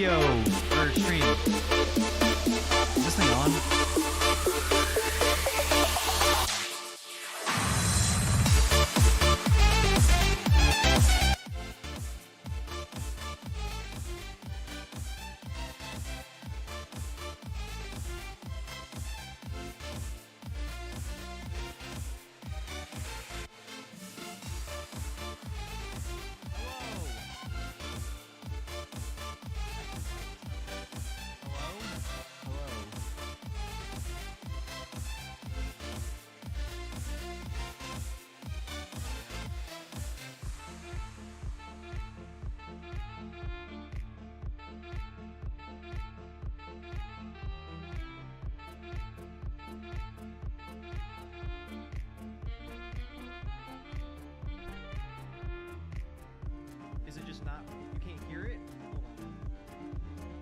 video or stream. Is this thing on? Is it just not? You can't hear it? Hold on.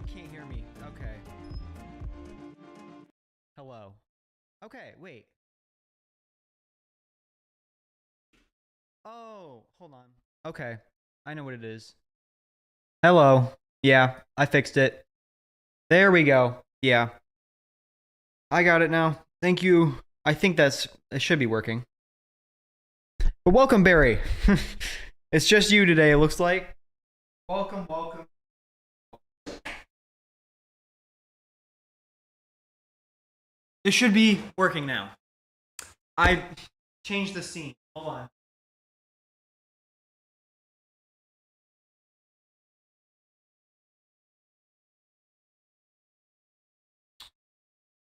You can't hear me. Okay. Hello. Okay, wait. Oh, hold on. Okay. I know what it is. Hello. Yeah, I fixed it. There we go. Yeah. I got it now. Thank you. I think it should be working. But welcome, Barry. It's just you today, it looks like. Welcome, welcome. This should be working now. I changed the scene. Hold on.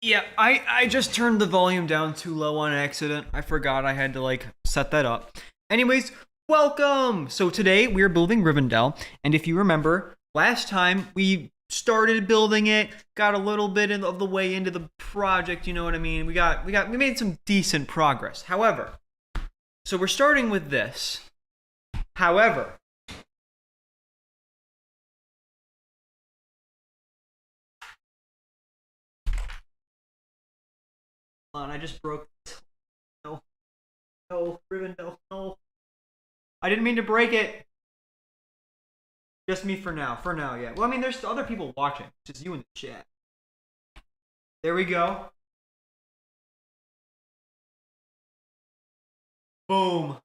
Yeah, I just turned the volume down too low on accident. I forgot I had to like set that up. Anyways, welcome! So today we are building Rivendell, and if you remember, last time we started building it, got a little bit of the way into the project, you know what I mean? We made some decent progress. However, so we're starting with this. However, hold on, I just broke. No, Rivendell, no. I didn't mean to break it. Just me for now. For now, yeah. Well, I mean, there's other people watching. It's just you in the chat. There we go. Boom.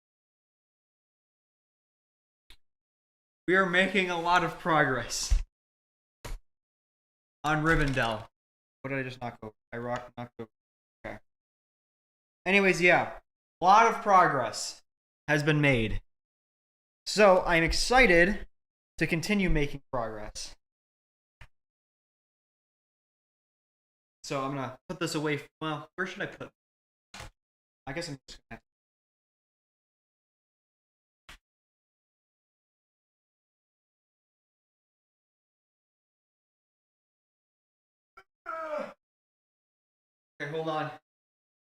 We are making a lot of progress on Rivendell. What did I just knock over? I knocked over. Okay. Anyways, yeah. A lot of progress has been made. So, I'm excited to continue making progress. So I'm gonna put this away. Well, where should I put it? I guess I'm just gonna have to... Okay, hold on.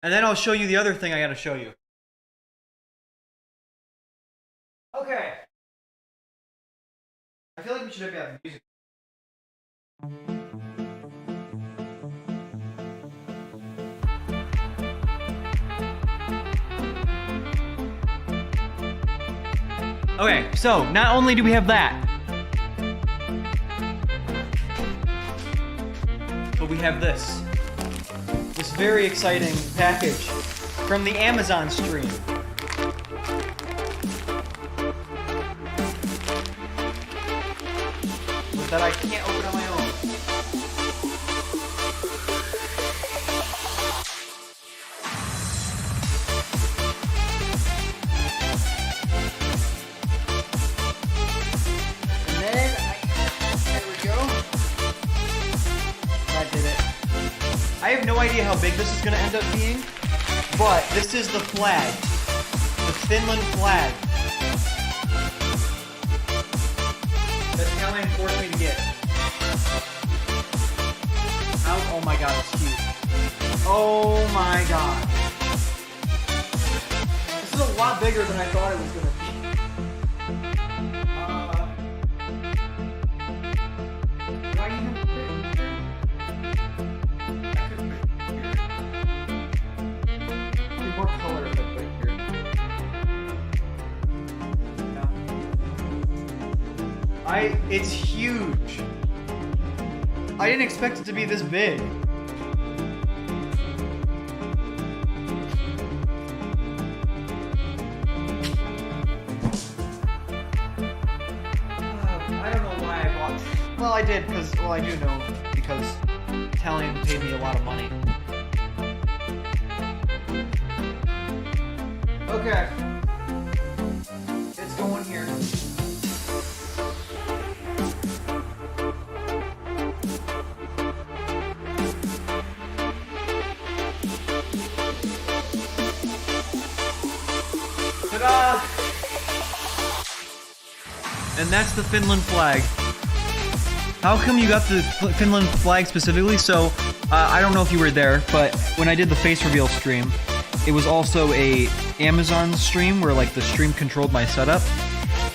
And then I'll show you the other thing I gotta show you. Okay. I feel like we should have music. Okay, so not only do we have that, but we have this very exciting package from the Amazon stream. That I can't open on my own. And then there we go. That did it. I have no idea how big this is going to end up being, but this is the flag. The Finland flag. That's how they forced me to get. Oh my god, it's huge. Oh my god. This is a lot bigger than I thought it was going to be. Do I even fit here? I could fit here. Need more color if I put it here. Yeah. It's huge. I didn't expect it to be this big. I don't know why I bought. Well, I did because I do know because Italian paid me a lot of money. Okay. It's going here. Ta-da! And that's the Finland flag. How come you got the Finland flag specifically? So, I don't know if you were there, but when I did the face reveal stream, it was also a Amazon stream where like the stream controlled my setup.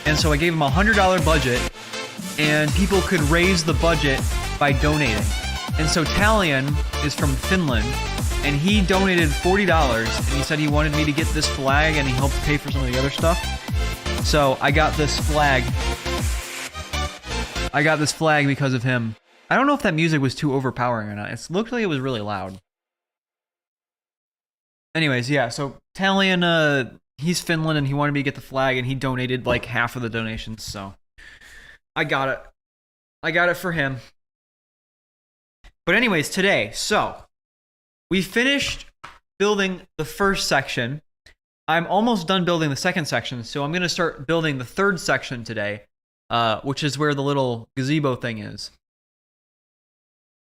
And so I gave them a $100 budget and people could raise the budget by donating. And so Talion is from Finland and he donated $40 and he said he wanted me to get this flag and he helped pay for some of the other stuff. So I got this flag. I got this flag because of him. I don't know if that music was too overpowering or not. It looked like it was really loud. Anyways, yeah, so Talion, he's Finland and he wanted me to get the flag and he donated like half of the donations, so I got it. I got it for him. But anyways, today, so we finished building the first section. I'm almost done building the second section, so I'm going to start building the third section today, which is where the little gazebo thing is.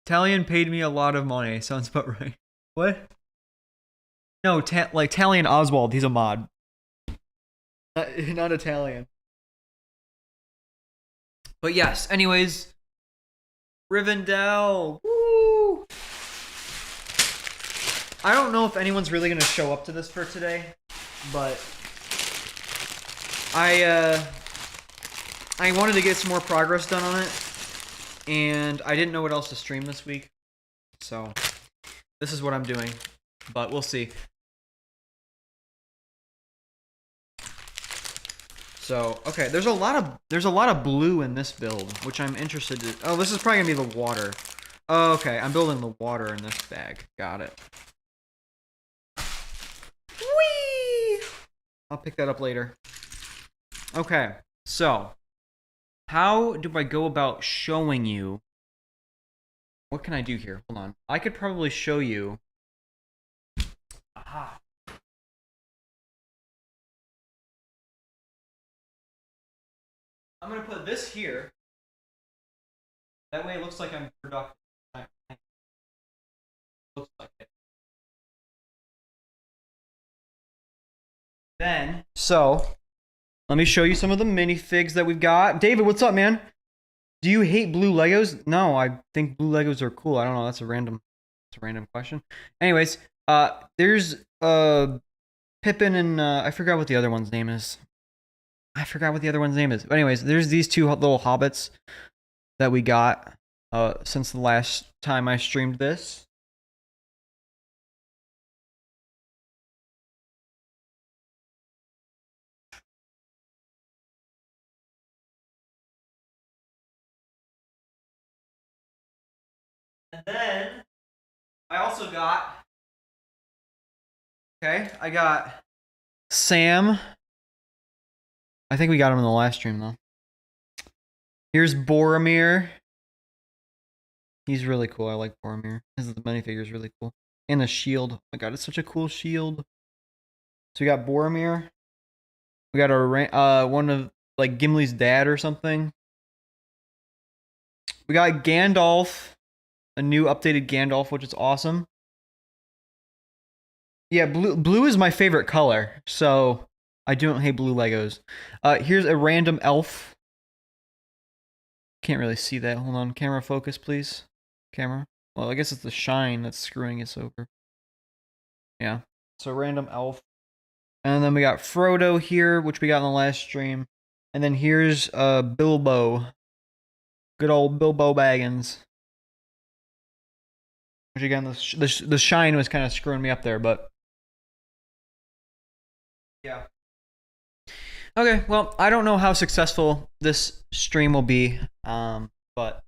Talion paid me a lot of money, sounds about right. What? No, like Talion Oswald, he's a mod. Not Italian. But yes, anyways. Rivendell. Woo! I don't know if anyone's really going to show up to this for today, but I wanted to get some more progress done on it, and I didn't know what else to stream this week, so this is what I'm doing, but we'll see. So, okay, there's a lot of blue in this build, which I'm interested in. Oh, this is probably gonna be the water. Oh, okay, I'm building the water in this bag. Got it. Whee! I'll pick that up later. Okay, so how do I go about showing you? What can I do here? Hold on. I could probably show you. Aha. I'm going to put this here. That way it looks like I'm productive. Looks like it. Then, so, let me show you some of the minifigs that we've got. David, what's up, man? Do you hate blue Legos? No, I think blue Legos are cool. I don't know. That's a random question. Anyways, there's Pippin and I forgot what the other one's name is. But anyways, there's these two little hobbits that we got since the last time I streamed this. And then I also got, I got Sam. I think we got him in the last stream, though. Here's Boromir. He's really cool. I like Boromir. The minifigure is really cool. And the shield. Oh my god, it's such a cool shield. So we got Boromir. We got a one of like Gimli's dad or something. We got Gandalf. A new updated Gandalf, which is awesome. Yeah, blue is my favorite color, so I don't hate blue Legos. Here's a random elf. Can't really see that. Hold on. Camera focus, please. Camera. Well, I guess it's the shine that's screwing us over. Yeah. So random elf. And then we got Frodo here, which we got in the last stream. And then here's Bilbo. Good old Bilbo Baggins. Which again, the shine was kind of screwing me up there, but yeah. Okay, well, I don't know how successful this stream will be, but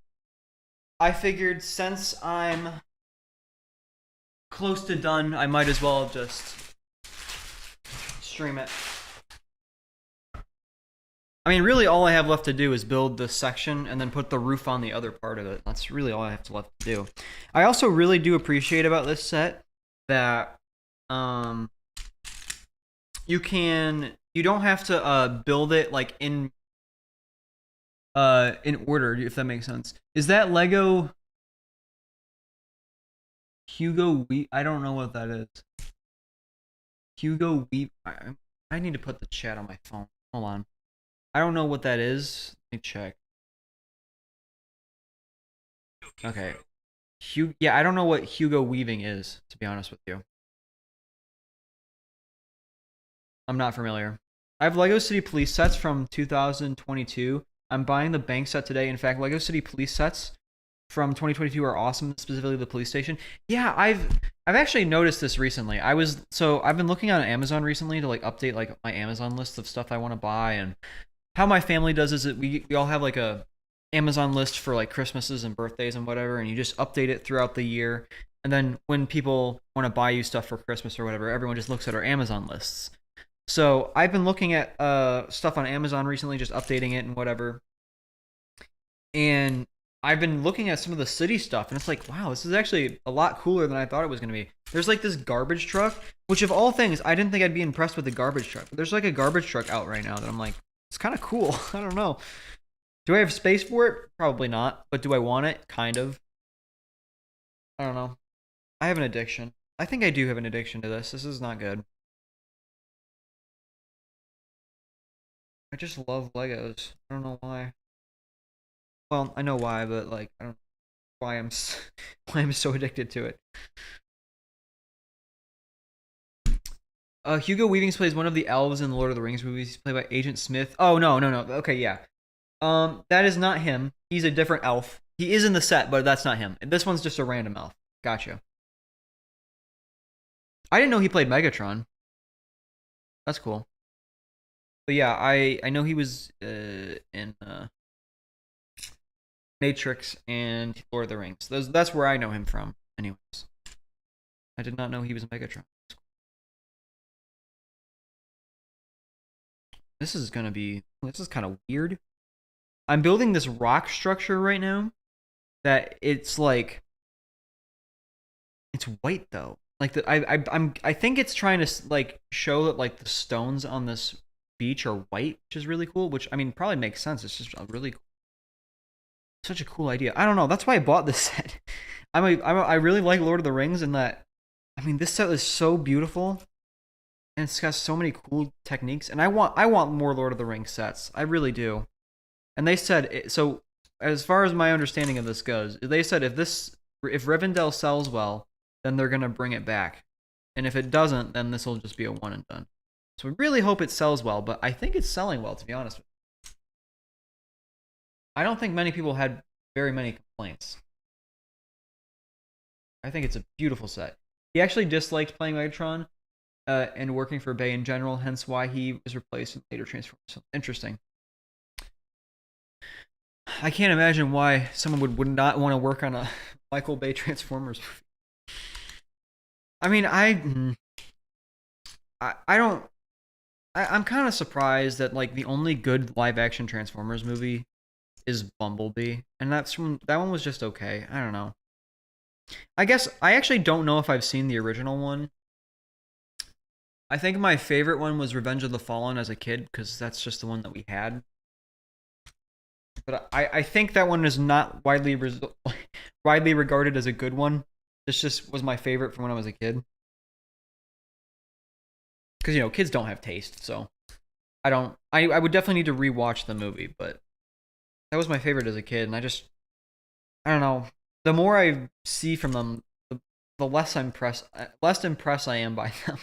I figured since I'm close to done, I might as well just stream it. I mean, really, all I have left to do is build this section and then put the roof on the other part of it. That's really all I have left to do. I also really do appreciate about this set that you don't have to build it like in order, if that makes sense. Is that Lego Hugo Weave? I don't know what that is. Hugo Weave. I need to put the chat on my phone. Hold on. I don't know what that is. Let me check. Okay. Yeah, I don't know what Hugo Weaving is, to be honest with you. I'm not familiar. I have Lego City Police sets from 2022. I'm buying the bank set today. In fact, Lego City Police sets from 2022 are awesome, specifically the police station. Yeah, I've actually noticed this recently. I've been looking on Amazon recently to like update like my Amazon list of stuff I want to buy, and how my family does is that we all have like a Amazon list for like Christmases and birthdays and whatever, and you just update it throughout the year. And then when people want to buy you stuff for Christmas or whatever, everyone just looks at our Amazon lists. So I've been looking at stuff on Amazon recently, just updating it and whatever. And I've been looking at some of the city stuff, and it's like, wow, this is actually a lot cooler than I thought it was going to be. There's like this garbage truck, which of all things, I didn't think I'd be impressed with the garbage truck. But there's like a garbage truck out right now that I'm like, it's kind of cool. I don't know. Do I have space for it? Probably not. But do I want it? Kind of. I don't know. I have an addiction. I think I do have an addiction to this. This is not good. I just love Legos. I don't know why. Well, I know why, but like I don't know why why I'm so addicted to it. Hugo Weaving plays one of the elves in the Lord of the Rings movies. He's played by Agent Smith. Oh no. Okay, yeah. That is not him. He's a different elf. He is in the set, but that's not him. This one's just a random elf. Gotcha. I didn't know he played Megatron. That's cool. But yeah, I know he was in Matrix and Lord of the Rings. That's where I know him from. Anyways, I did not know he was Megatron. This is kind of weird. I'm building this rock structure right now that it's like it's white though. Like I think it's trying to like show that like the stones on this beach are white, which is really cool. Which I mean probably makes sense. It's just a really cool, such a cool idea. I don't know. That's why I bought this set. I really like Lord of the Rings, and that I mean this set is so beautiful, and it's got so many cool techniques. And I want more Lord of the Rings sets. I really do. And they said so. As far as my understanding of this goes, they said if Rivendell sells well, then they're gonna bring it back, and if it doesn't, then this will just be a one and done. So we really hope it sells well, but I think it's selling well, to be honest with you. I don't think many people had very many complaints. I think it's a beautiful set. He actually disliked playing Megatron and working for Bay in general, hence why he was replaced in later Transformers. So, interesting. I can't imagine why someone would not want to work on a Michael Bay Transformers movie. I mean, I'm kind of surprised that like the only good live action Transformers movie is Bumblebee, and that one was just okay. I don't know. I guess I actually don't know if I've seen the original one. I think my favorite one was Revenge of the Fallen as a kid, because that's just the one that we had. But I think that one is not widely regarded as a good one. This just was my favorite from when I was a kid. Because, kids don't have taste, so I would definitely need to rewatch the movie, but that was my favorite as a kid, and I don't know. The more I see from them, the less impressed I am by them.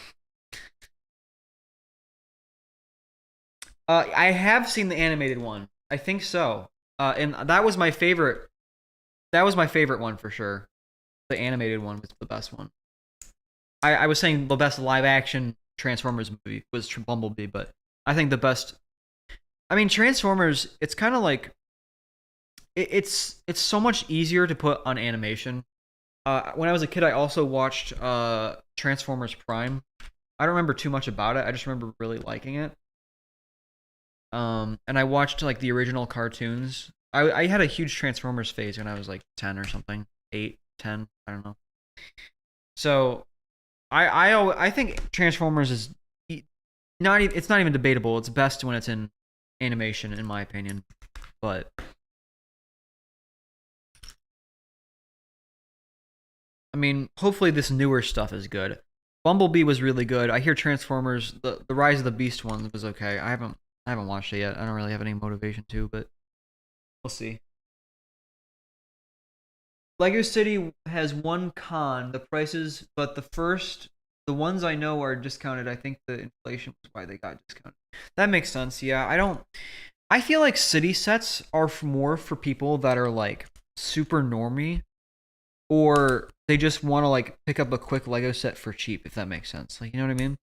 I have seen the animated one. I think so. And that was my favorite. That was my favorite one for sure. The animated one was the best one. I was saying the best live action Transformers movie was Bumblebee, but I think the best. I mean, Transformers. It's kind of like it's so much easier to put on animation. When I was a kid, I also watched Transformers Prime. I don't remember too much about it. I just remember really liking it. And I watched like the original cartoons. I had a huge Transformers phase when I was like 10 or something, 8, 10, I don't know. So I think Transformers is not even, it's not even debatable. It's best when it's in animation, in my opinion. But I mean, hopefully this newer stuff is good. Bumblebee was really good. I hear Transformers, the Rise of the Beast one was okay. I haven't watched it yet. I don't really have any motivation to, but we'll see. Lego City has one con, the prices, but the ones I know are discounted. I think the inflation was why they got discounted. That makes sense. Yeah, I feel like city sets are more for people that are like super normie, or they just want to like pick up a quick Lego set for cheap, if that makes sense. Like, you know what I mean?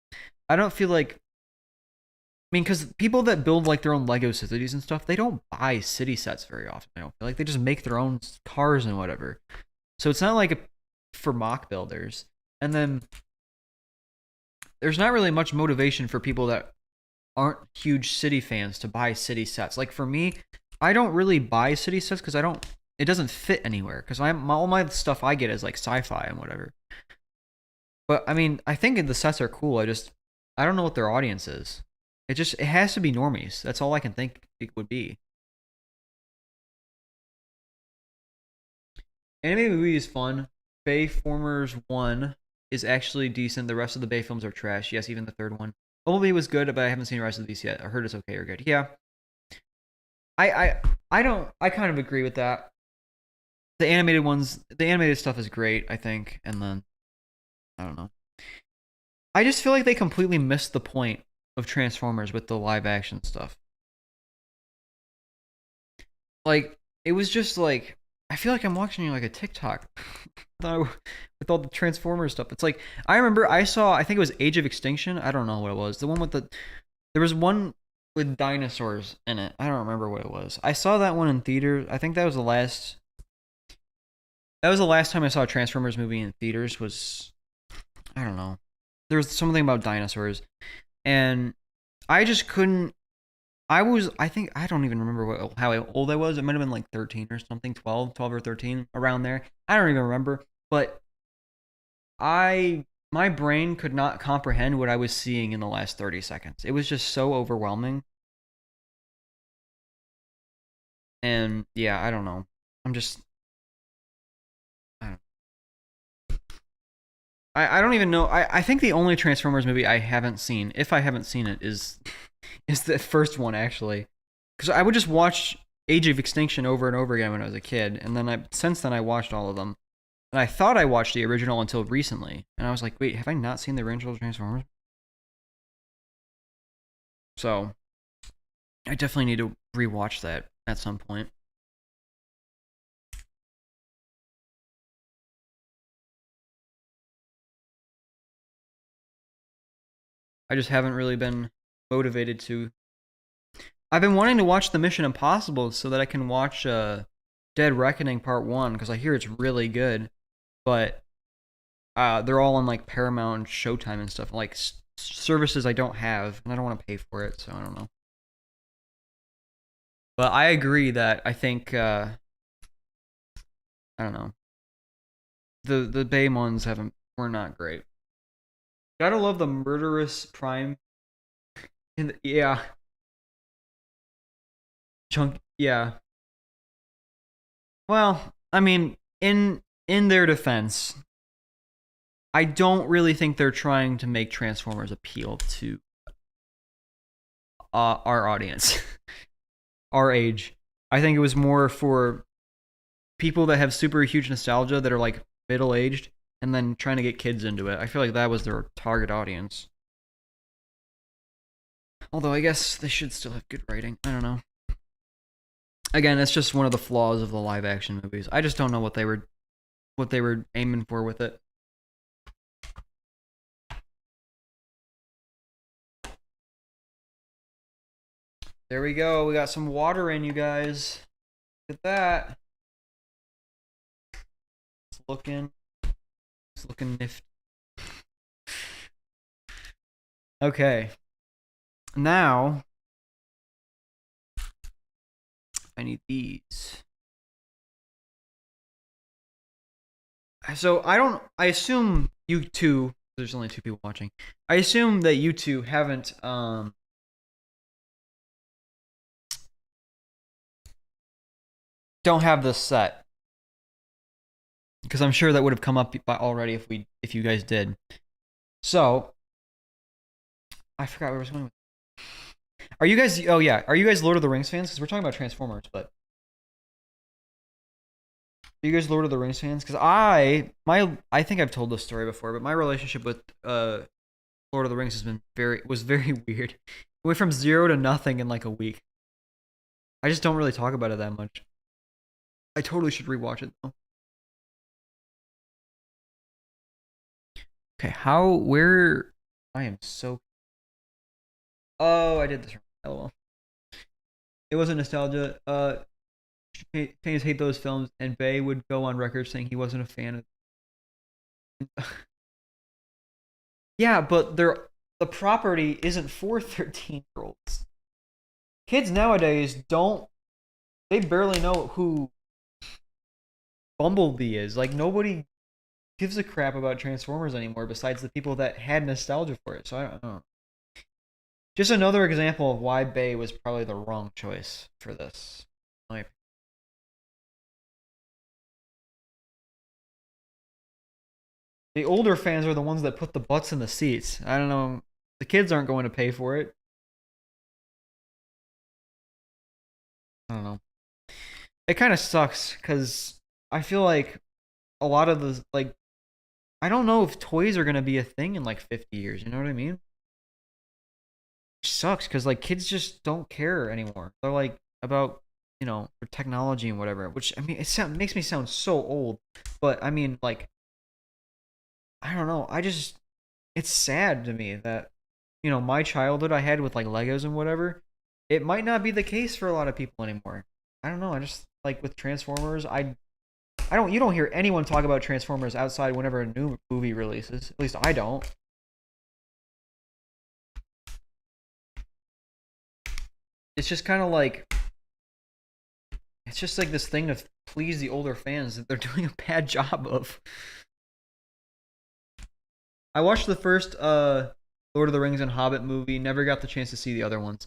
I don't feel like, I mean, because people that build like their own Lego cities and stuff, they don't buy city sets very often. I don't feel like they just make their own cars and whatever. So it's not like for mock builders. And then there's not really much motivation for people that aren't huge city fans to buy city sets. Like for me, I don't really buy city sets because I don't. It doesn't fit anywhere because all my stuff I get is like sci-fi and whatever. But I mean, I think the sets are cool. I don't know what their audience is. It has to be normies. That's all I can think it would be. Anime movie is fun. Bayformers 1 is actually decent. The rest of the Bay films are trash. Yes, even the third one. Bumblebee was good, but I haven't seen Rise of the Beast yet. I heard it's okay or good. Yeah. I I I don't I kind of agree with that. The animated stuff is great, I think, and then I don't know. I just feel like they completely missed the point of Transformers with the live action stuff. Like it was just like I feel like I'm watching like a TikTok with all the Transformers stuff. It's like I remember I think it was Age of Extinction. I don't know what it was. The one with there was one with dinosaurs in it. I don't remember what it was. I saw that one in theaters. I think that was the last time I saw a Transformers movie in theaters was I don't know. There was something about dinosaurs and I just couldn't I think I don't even remember how old I was. It might have been like 13 or something, 12 or 13 around there. I don't even remember, but my brain could not comprehend what I was seeing in the last 30 seconds. It was just so overwhelming. And yeah, I don't know. I'm just I don't I don't even know. I think the only Transformers movie I haven't seen, if I haven't seen it, is the first one actually. Because I would just watch Age of Extinction over and over again when I was a kid, and then since then I watched all of them. And I thought I watched the original until recently, and I was like, wait, have I not seen the original Transformers? So I definitely need to rewatch that at some point. I just haven't really been motivated to. I've been wanting to watch the Mission Impossible so that I can watch Dead Reckoning Part 1 because I hear it's really good, but they're all on like Paramount and Showtime and stuff, like services I don't have, and I don't want to pay for it, so I don't know. But I agree that I think I don't know, the Bay ones haven't were not great. Gotta love the murderous prime. Yeah, chunk. Yeah. Well, I mean, in their defense, I don't really think they're trying to make Transformers appeal to our audience, our age. I think it was more for people that have super huge nostalgia that are like middle aged and then trying to get kids into it. I feel like that was their target audience. Although I guess they should still have good writing. I don't know. Again, that's just one of the flaws of the live action movies. I just don't know what they were aiming for with it. There we go. We got some water in, you guys. Look at that. It's looking nifty. Okay. Now I need these. So I assume you two, there's only 2 people watching. I assume that you two haven't don't have this set. Because I'm sure that would have come up already if you guys did. So I forgot where I was going with. Are you guys are you guys Lord of the Rings fans? Because we're talking about Transformers, but are you guys Lord of the Rings fans? Because I think I've told this story before, but my relationship with Lord of the Rings was very weird. It went from 0 to nothing in like a week. I just don't really talk about it that much. I totally should rewatch it though. Okay, where I am so. Oh, I did this wrong. LOL. It wasn't nostalgia. Fans hate those films, and Bay would go on record saying he wasn't a fan of. Yeah, but the property isn't for 13-year-olds. Kids nowadays they barely know who Bumblebee is. Like, nobody gives a crap about Transformers anymore besides the people that had nostalgia for it. So I don't know. Just another example of why Bay was probably the wrong choice for this. The older fans are the ones that put the butts in the seats. I don't know. The kids aren't going to pay for it. I don't know. It kind of sucks because I feel like a lot of the I don't know if toys are going to be a thing in like 50 years. You know what I mean? It sucks because like kids just don't care anymore. They're like about for technology and whatever. Which I mean, makes me sound so old, but I mean like I don't know. It's sad to me that my childhood I had with like Legos and whatever. It might not be the case for a lot of people anymore. I don't know. I just like with Transformers. You don't hear anyone talk about Transformers outside whenever a new movie releases. At least I don't. It's just kind of like it's just like this thing to please the older fans that they're doing a bad job of. I watched the first Lord of the Rings and Hobbit movie, never got the chance to see the other ones.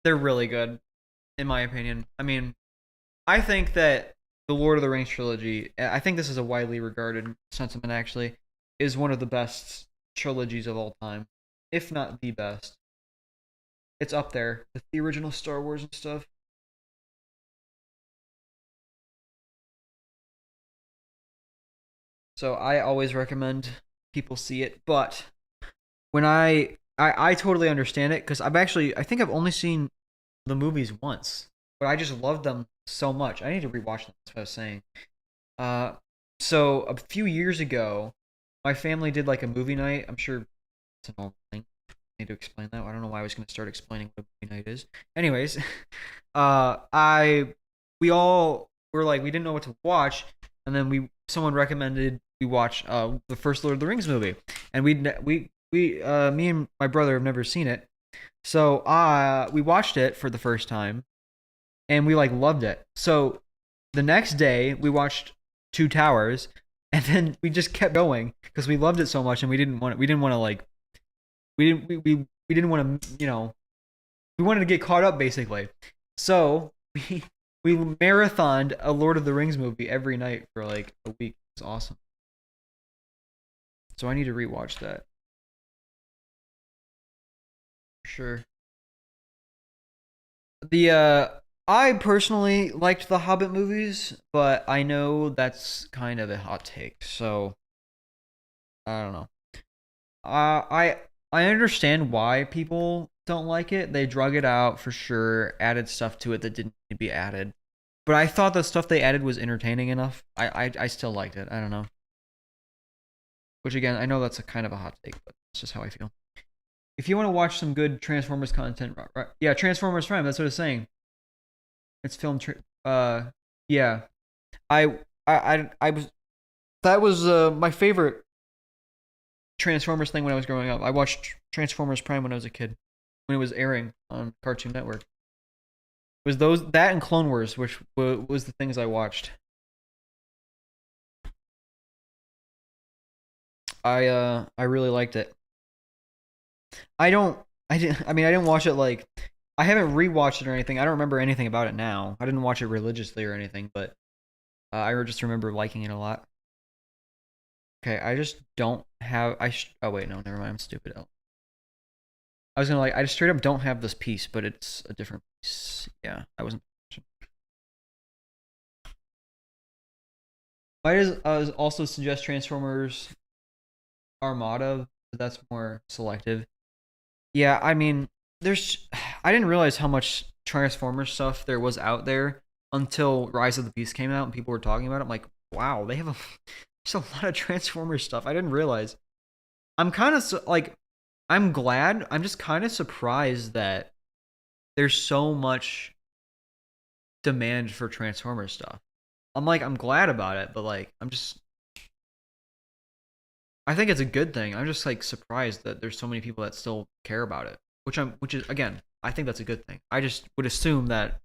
They're really good, in my opinion. I mean, I think that the Lord of the Rings trilogy, I think this is a widely regarded sentiment actually, is one of the best trilogies of all time, if not the best. It's up there with the original Star Wars and stuff. So I always recommend people see it, but when I totally understand it because I think I've only seen the movies once, but I just love them so much. I need to rewatch them. That's what I was saying. So a few years ago, my family did like a movie night. I'm sure it's a normal thing. I need to explain that. I don't know why I was going to start explaining what a movie night is. Anyways, we all were like we didn't know what to watch, and then someone recommended we watch the first Lord of the Rings movie, and me and my brother have never seen it, so we watched it for the first time, and we like loved it. So the next day we watched Two Towers, and then we just kept going because we loved it so much, and we didn't want to we wanted to get caught up basically. So we marathoned a Lord of the Rings movie every night for like a week. It's awesome. So I need to rewatch that. Sure. I personally liked the Hobbit movies, but I know that's kind of a hot take. So I don't know. I understand why people don't like it. They drug it out for sure, added stuff to it that didn't need to be added. But I thought the stuff they added was entertaining enough. I still liked it. I don't know. Which again, I know that's a kind of a hot take, but it's just how I feel. If you want to watch some good Transformers content, yeah, Transformers Prime. That's what it's saying. It's filmed Yeah, I was that was my favorite Transformers thing when I was growing up. I watched Transformers Prime when I was a kid, when it was airing on Cartoon Network. It was those that and Clone Wars, which was the things I watched. I really liked it. I don't I didn't I mean I didn't watch it like I haven't rewatched it or anything. I don't remember anything about it now. I didn't watch it religiously or anything, but I just remember liking it a lot. Okay, I just don't have oh wait, no, never mind. I'm stupid. I was gonna like I just straight up don't have this piece, but it's a different piece. Yeah, I wasn't. Why does also suggest Transformers Armada? That's more selective. Yeah, I mean, there's. I didn't realize how much Transformers stuff there was out there until Rise of the Beast came out and people were talking about it. I'm like, wow, they have a there's a lot of Transformers stuff. I didn't realize. I'm kind of like, I'm glad. I'm just kind of surprised that there's so much demand for Transformers stuff. I'm like, I'm glad about it, but like, I think it's a good thing. I'm just like surprised that there's so many people that still care about it, which is again, I think that's a good thing. I just would assume that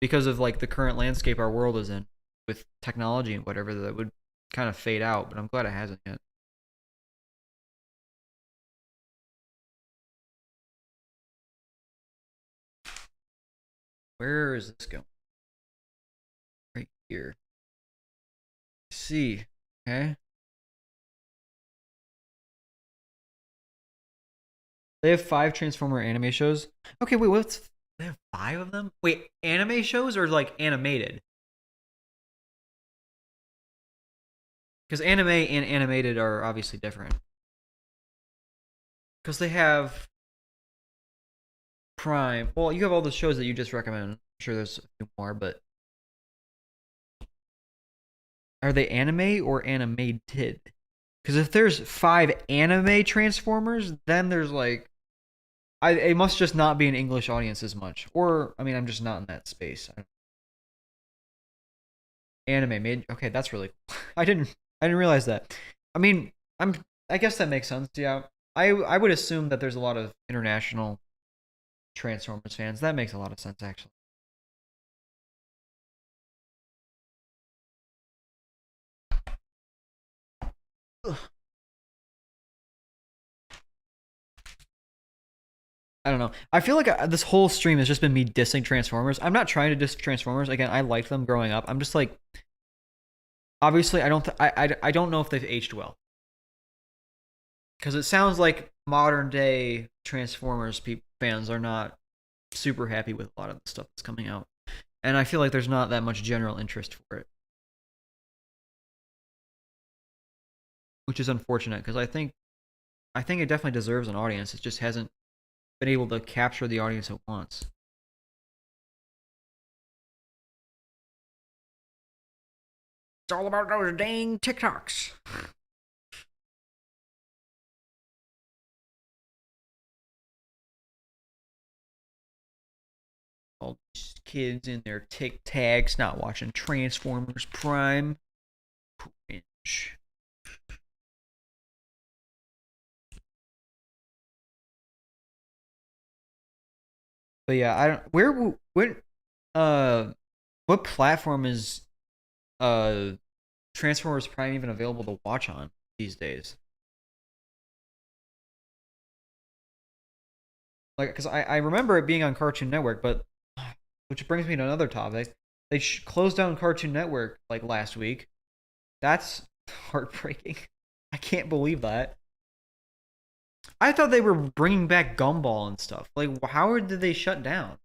because of like the current landscape our world is in with technology and whatever, that would kind of fade out. But I'm glad it hasn't yet. Where is this going? Right here. See, okay. They have 5 Transformer anime shows. Okay, wait, what's they have 5 of them? Wait, anime shows or like animated? Because anime and animated are obviously different. Because they have Prime. Well, you have all the shows that you just recommended. I'm sure there's a few more, but are they anime or animated? Because if there's 5 anime Transformers, then there's like it must just not be an English audience as much. Or I mean, I'm just not in that space. Anime made okay, that's really cool. I didn't realize that. I mean, I guess that makes sense. Yeah, I would assume that there's a lot of international Transformers fans. That makes a lot of sense actually. Ugh. I don't know. I feel like this whole stream has just been me dissing Transformers. I'm not trying to diss Transformers. Again, I liked them growing up. I'm just like, obviously, I don't know if they've aged well because it sounds like modern day Transformers fans are not super happy with a lot of the stuff that's coming out, and I feel like there's not that much general interest for it, which is unfortunate because I think it definitely deserves an audience. It just hasn't been able to capture the audience it wants. It's all about those dang TikToks. All these kids in their Tic Tacs not watching Transformers Prime. Cringe. But yeah, I don't. Uh, what platform is uh Transformers Prime even available to watch on these days? Like, because I remember it being on Cartoon Network, but which brings me to another topic. They closed down Cartoon Network like last week. That's heartbreaking. I can't believe that. I thought they were bringing back Gumball and stuff. Like, how did they shut down?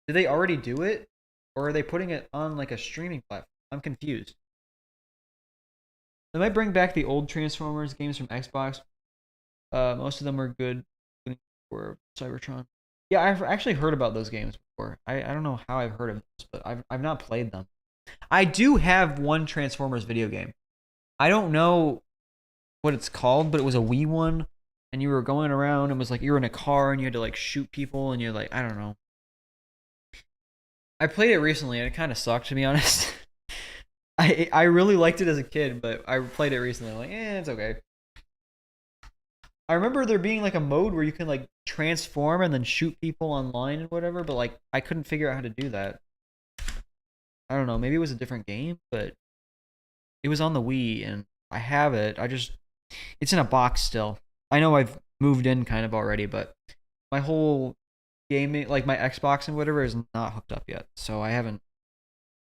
Did they already do it, or are they putting it on like a streaming platform? I'm confused. They might bring back the old Transformers games from Xbox. Most of them are good for Cybertron. Yeah, I've actually heard about those games before. I don't know how I've heard of those, but I've not played them. I do have one Transformers video game. I don't know what it's called, but it was a Wii one, and you were going around and it was like you were in a car and you had to like shoot people and you're like I don't know. I played it recently and it kind of sucked to be honest. I really liked it as a kid, but I played it recently. I'm like, it's okay. I remember there being like a mode where you can like transform and then shoot people online and whatever, but like I couldn't figure out how to do that. I don't know, maybe it was a different game, but it was on the Wii and I have it. It's in a box still. I know I've moved in kind of already, but my whole gaming, like my Xbox and whatever, is not hooked up yet. So I haven't.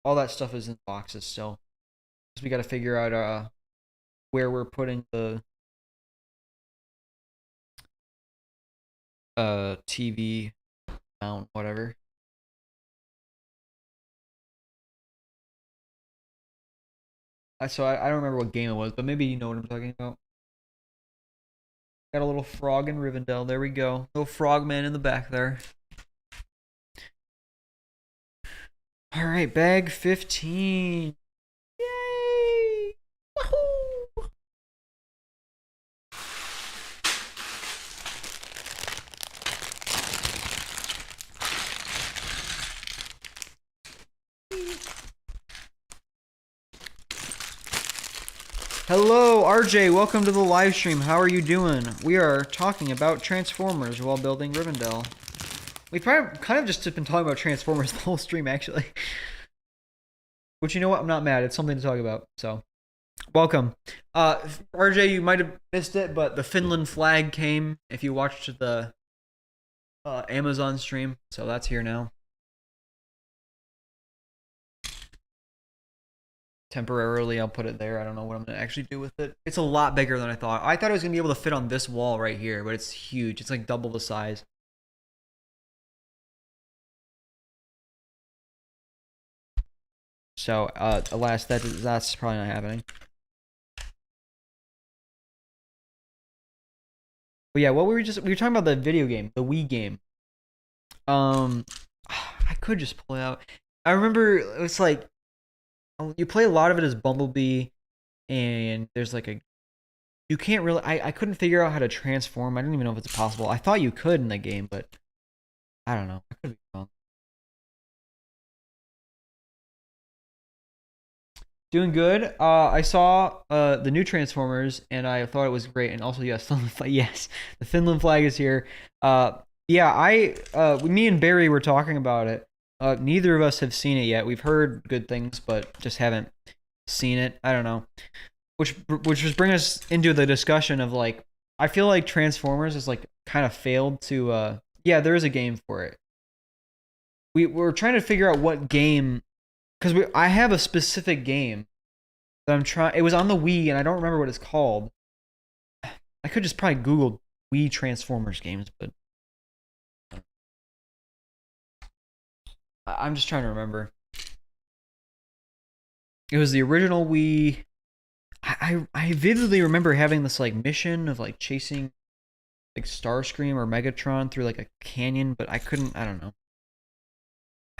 All that stuff is in boxes still. So we got to figure out where we're putting the TV mount, whatever. I don't remember what game it was, but maybe you know what I'm talking about. Got a little frog in Rivendell. There we go. Little frogman in the back there. All right, bag 15. Yay! Woohoo! Hello, RJ. Welcome to the live stream. How are you doing? We are talking about Transformers while building Rivendell. We've kind of just been talking about Transformers the whole stream, actually. But you know what? I'm not mad. It's something to talk about. So, welcome. RJ, you might have missed it, but the Finland flag came if you watched the Amazon stream. So that's here now. Temporarily, I'll put it there. I don't know what I'm going to actually do with it. It's a lot bigger than I thought. I thought it was going to be able to fit on this wall right here, but it's huge. It's like double the size. So, alas, that's probably not happening. But yeah, what we were talking about the video game, the Wii game. I could just pull it out. I remember it's like you play a lot of it as Bumblebee, and there's like a you can't really. I couldn't figure out how to transform. I don't even know if it's possible. I thought you could in the game, but I don't know. I could be wrong. Doing good. I saw the new Transformers and I thought it was great. And also, yes, yes, the Finland flag is here. Yeah, me and Barry were talking about it. Neither of us have seen it yet. We've heard good things, but just haven't seen it. I don't know. Which just bring us into the discussion of like, I feel like Transformers is like kind of failed to. Yeah, there is a game for it. We're trying to figure out what game because I have a specific game that I'm trying. It was on the Wii, and I don't remember what it's called. I could just probably Google Wii Transformers games, but I'm just trying to remember. It was the original Wii. I vividly remember having this like mission of like chasing like Starscream or Megatron through like a canyon, but I couldn't. I don't know.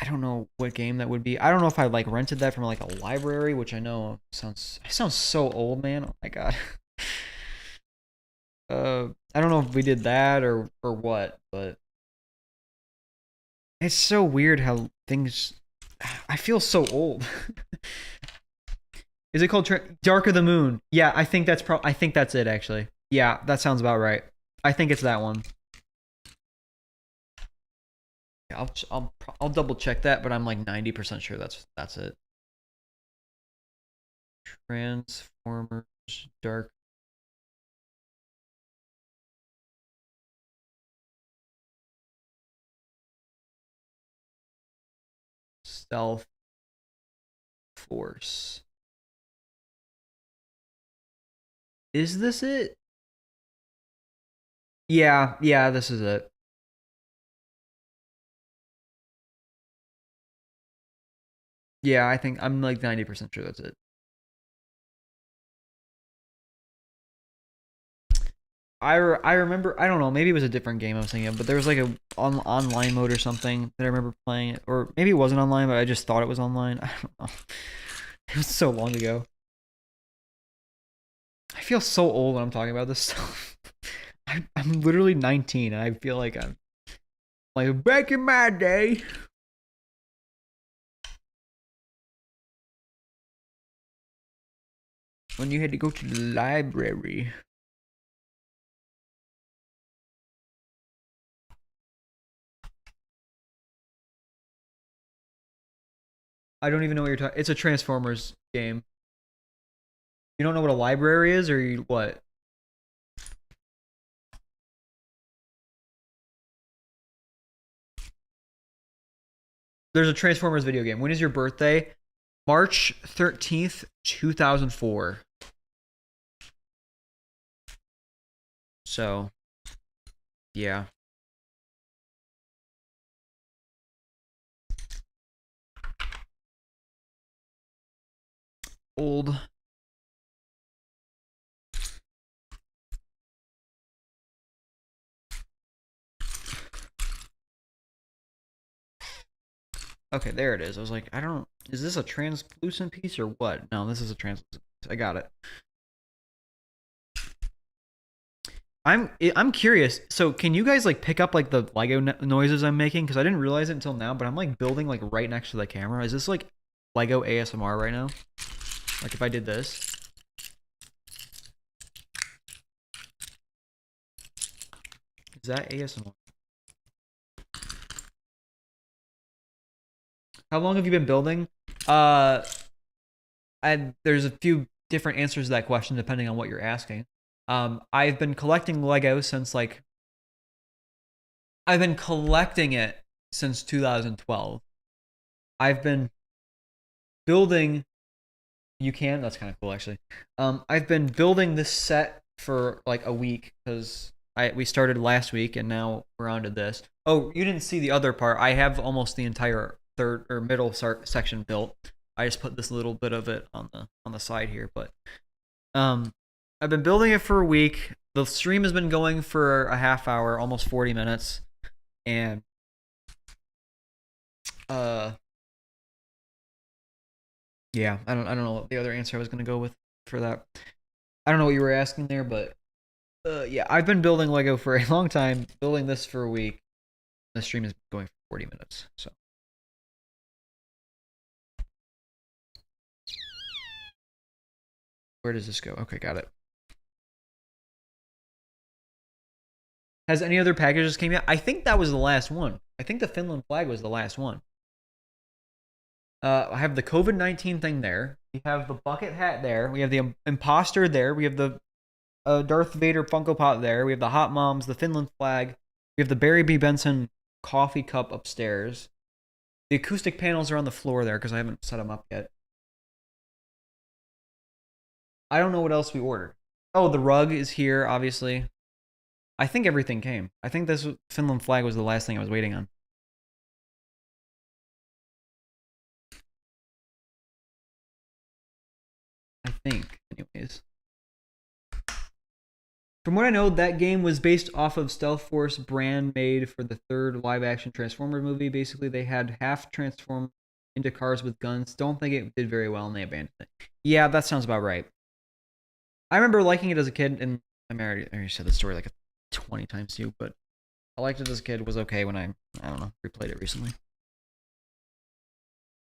I don't know what game that would be. I don't know if I like rented that from like a library, which I know sounds so old, man. Oh my god. I don't know if we did that or what, but it's so weird how things. I feel so old. Is it called Dark of the Moon? Yeah, I think that's I think that's it actually. Yeah, that sounds about right. I think it's that one. I'll double check that, but I'm like 90% sure that's it. Transformers Dark. Stealth Force. Is this it? Yeah, this is it. Yeah, I think I'm like 90% sure that's it. I remember I don't know, maybe it was a different game I was thinking of, but there was like a online mode or something that I remember playing it, or maybe it wasn't online, but I just thought it was online. I don't know. It was so long ago. I feel so old when I'm talking about this stuff. I'm literally 19 and I feel like I'm like back in my day. When you had to go to the library. I don't even know what you're talking. It's a Transformers game. You don't know what a library is, or what? There's a Transformers video game. When is your birthday? March 13th, 2004. So, yeah. Old. Okay, there it is. I was like, I don't. Is this a translucent piece or what? No, this is a translucent piece. I got it. I'm curious. So, can you guys like pick up like the Lego noises I'm making? Because I didn't realize it until now. But I'm like building like right next to the camera. Is this like Lego ASMR right now? Like if I did this. Is that ASMR? How long have you been building? There's a few different answers to that question depending on what you're asking. I've been collecting Lego since like I've been collecting it since 2012. I've been building. You can. That's kind of cool, actually. I've been building this set for like a week because we started last week and now we're on to this. Oh, you didn't see the other part. I have almost the entire third or middle section built. I just put this little bit of it on the side here, but I've been building it for a week. The stream has been going for a half hour, almost 40 minutes, and yeah, I don't know what the other answer I was gonna go with for that. I don't know what you were asking there, but yeah, I've been building Lego for a long time. Building this for a week. The stream is going for 40 minutes, so. Where does this go? Okay, got it. Has any other packages came yet? I think that was the last one. I think the Finland flag was the last one. I have the COVID-19 thing there. We have the bucket hat there. We have the imposter there. We have the Darth Vader Funko Pop there. We have the Hot Moms, the Finland flag. We have the Barry B. Benson coffee cup upstairs. The acoustic panels are on the floor there because I haven't set them up yet. I don't know what else we ordered. Oh, the rug is here, obviously. I think everything came. I think this Finland flag was the last thing I was waiting on. I think, anyways. From what I know, that game was based off of Stealth Force brand made for the third live-action Transformers movie. Basically, they had half transformed into cars with guns. Don't think it did very well, and they abandoned it. Yeah, that sounds about right. I remember liking it as a kid, and I already said the story like 20 times to you, but I liked it as a kid. It was okay when I don't know, replayed it recently.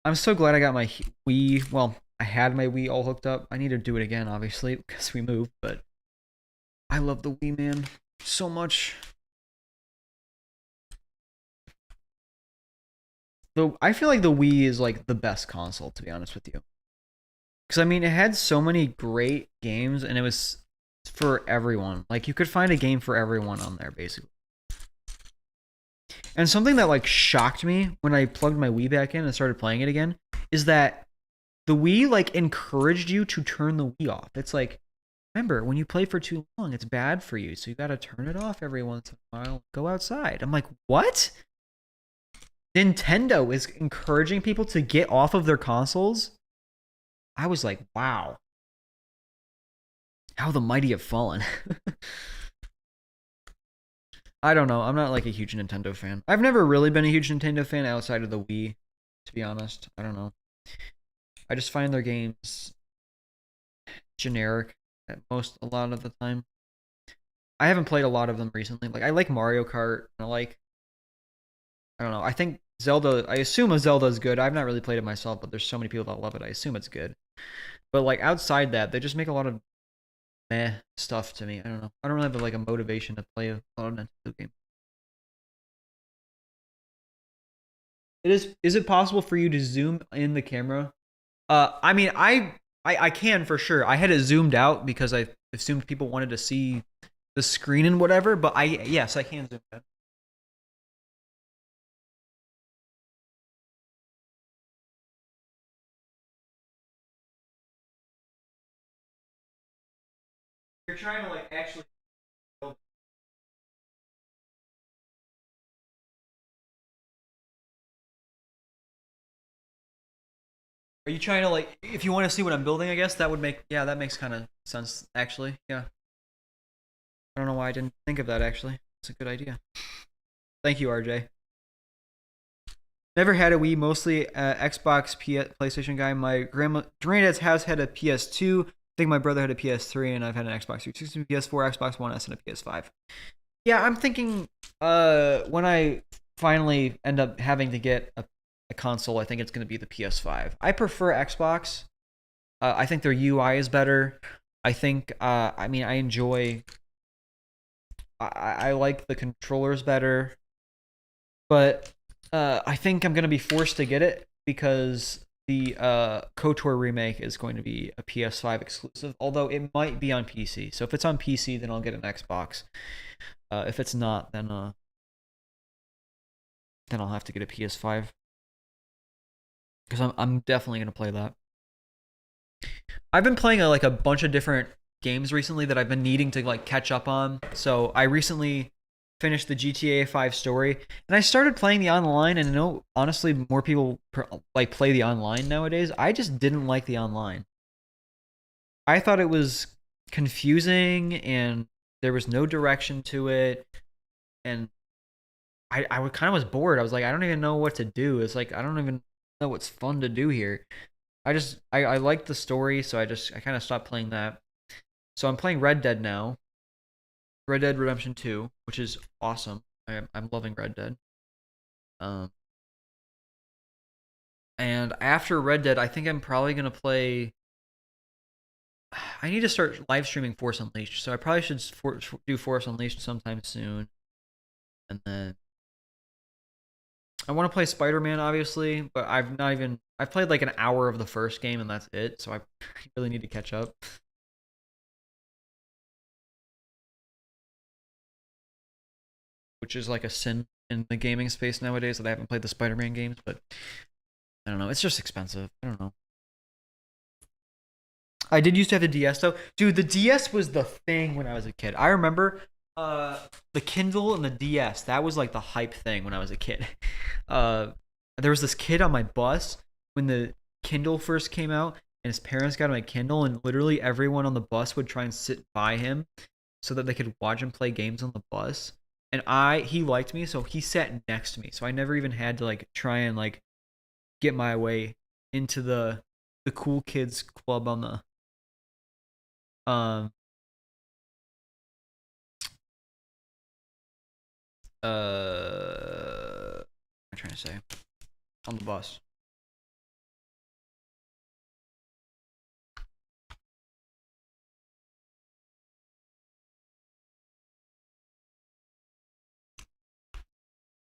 I'm so glad I got my Wii. Well, I had my Wii all hooked up. I need to do it again, obviously, because we moved, but I love the Wii, man, so much. Though I feel like the Wii is like the best console, to be honest with you. Because I mean, it had so many great games, and it was for everyone. Like you could find a game for everyone on there, basically. And something that like shocked me when I plugged my Wii back in and started playing it again is that the Wii like encouraged you to turn the Wii off. It's like, remember, when you play for too long, it's bad for you. So you got to turn it off every once in a while. Go outside. I'm like, what? Nintendo is encouraging people to get off of their consoles? I was like, wow. How the mighty have fallen. I don't know. I'm not like a huge Nintendo fan. I've never really been a huge Nintendo fan outside of the Wii, to be honest. I don't know. I just find their games generic at a lot of the time. I haven't played a lot of them recently. Like I like Mario Kart, and I don't know. I think Zelda. I assume a Zelda is good. I've not really played it myself, but there's so many people that love it. I assume it's good. But like outside that, they just make a lot of meh stuff to me. I don't know. I don't really have like a motivation to play a lot of Nintendo games. It is. Is it possible for you to zoom in the camera? I mean, I can for sure. I had it zoomed out because I assumed people wanted to see the screen and whatever. But yes, I can zoom in. You're trying to like actually. Are you trying to like? If you want to see what I'm building, I guess that would make. Yeah, that makes kind of sense actually. Yeah. I don't know why I didn't think of that actually. It's a good idea. Thank you, RJ. Never had a Wii, mostly Xbox, PlayStation guy. My granddad has had a PS2. I think my brother had a PS3, and I've had an Xbox 360, PS4, Xbox One S, and a PS5. Yeah, I'm thinking when I finally end up having to get a console, I think it's going to be the PS5. I prefer Xbox. I think their UI is better. I think I mean I enjoy. I like the controllers better, but I think I'm gonna be forced to get it because the KOTOR remake is going to be a PS5 exclusive, although it might be on PC. So if it's on PC, then I'll get an Xbox. If it's not, then I'll have to get a PS5 because I'm definitely gonna play that. I've been playing like a bunch of different games recently that I've been needing to like catch up on. So I recently finished the GTA 5 story, and I started playing the online. And I know honestly, more people like play the online nowadays. I just didn't like the online. I thought it was confusing, and there was no direction to it, and I kind of was bored. I was like, I don't even know what to do. It's like I don't even know what's fun to do here. I liked the story, so I kind of stopped playing that. So I'm playing Red Dead now, Red Dead Redemption 2, which is awesome. I'm loving Red Dead. Um, and after Red Dead, I think I'm probably gonna play. I need to start live streaming Force Unleashed, so I probably should do Force Unleashed sometime soon. And then I want to play Spider-Man, obviously, but I've played like an hour of the first game and that's it. So I really need to catch up. Which is like a sin in the gaming space nowadays that I haven't played the Spider-Man games, but I don't know. It's just expensive. I don't know. I did used to have the DS though. Dude, the DS was the thing when I was a kid. I remember the Kindle and the DS. That was like the hype thing when I was a kid. There was this kid on my bus when the Kindle first came out, and his parents got him a Kindle, and literally everyone on the bus would try and sit by him so that they could watch him play games on the bus. And he liked me, so he sat next to me. So I never even had to like try and like get my way into the cool kids club on the um what am I trying to say, on the bus.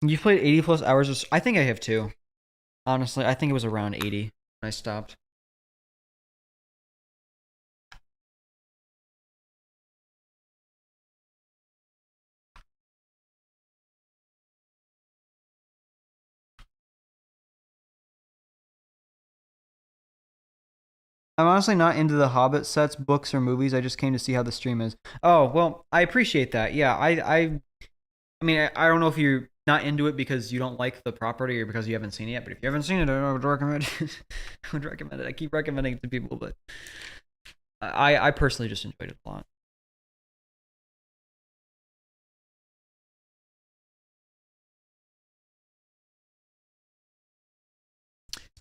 You played 80 plus hours I think I have too. Honestly, I think it was around 80 when I stopped. I'm honestly not into the Hobbit sets, books, or movies. I just came to see how the stream is. Oh, well, I appreciate that. Yeah, I mean, I don't know if you're not into it because you don't like the property or because you haven't seen it yet. But if you haven't seen it, I would recommend it. I would recommend it. I keep recommending it to people, but I personally just enjoyed it a lot.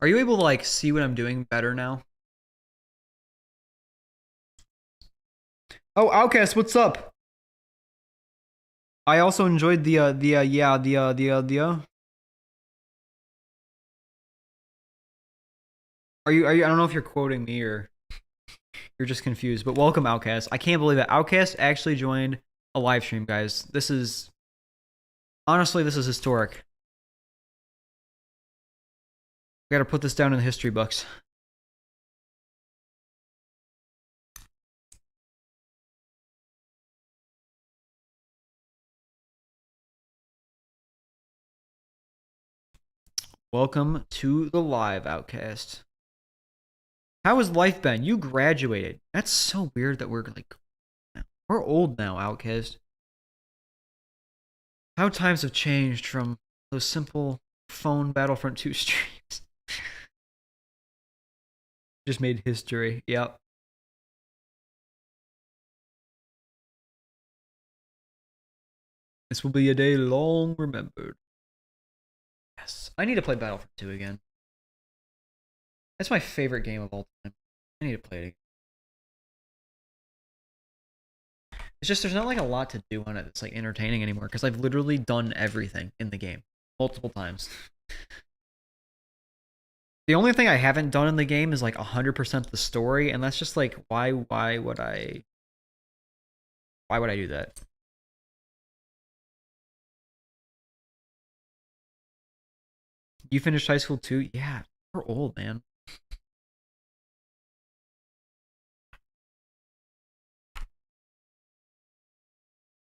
Are you able to like see what I'm doing better now? Oh, Outcast, what's up? I also enjoyed the yeah the. Are you? I don't know if you're quoting me or. You're just confused. But welcome, Outcast. I can't believe that Outcast actually joined a live stream, guys. This is honestly, this is historic. We gotta put this down in the history books. Welcome to the live, Outcast. How has life been? You graduated. That's so weird that we're like, we're old now, Outcast. How times have changed from those simple phone Battlefront 2 streams. Just made history. Yep. This will be a day long remembered. Yes. I need to play Battlefront 2 again. That's my favorite game of all time. I need to play it again. It's just there's not like a lot to do on it that's like entertaining anymore because I've literally done everything in the game multiple times. The only thing I haven't done in the game is like 100% the story, and that's just like why would I do that? You finished high school too? Yeah, we're old, man.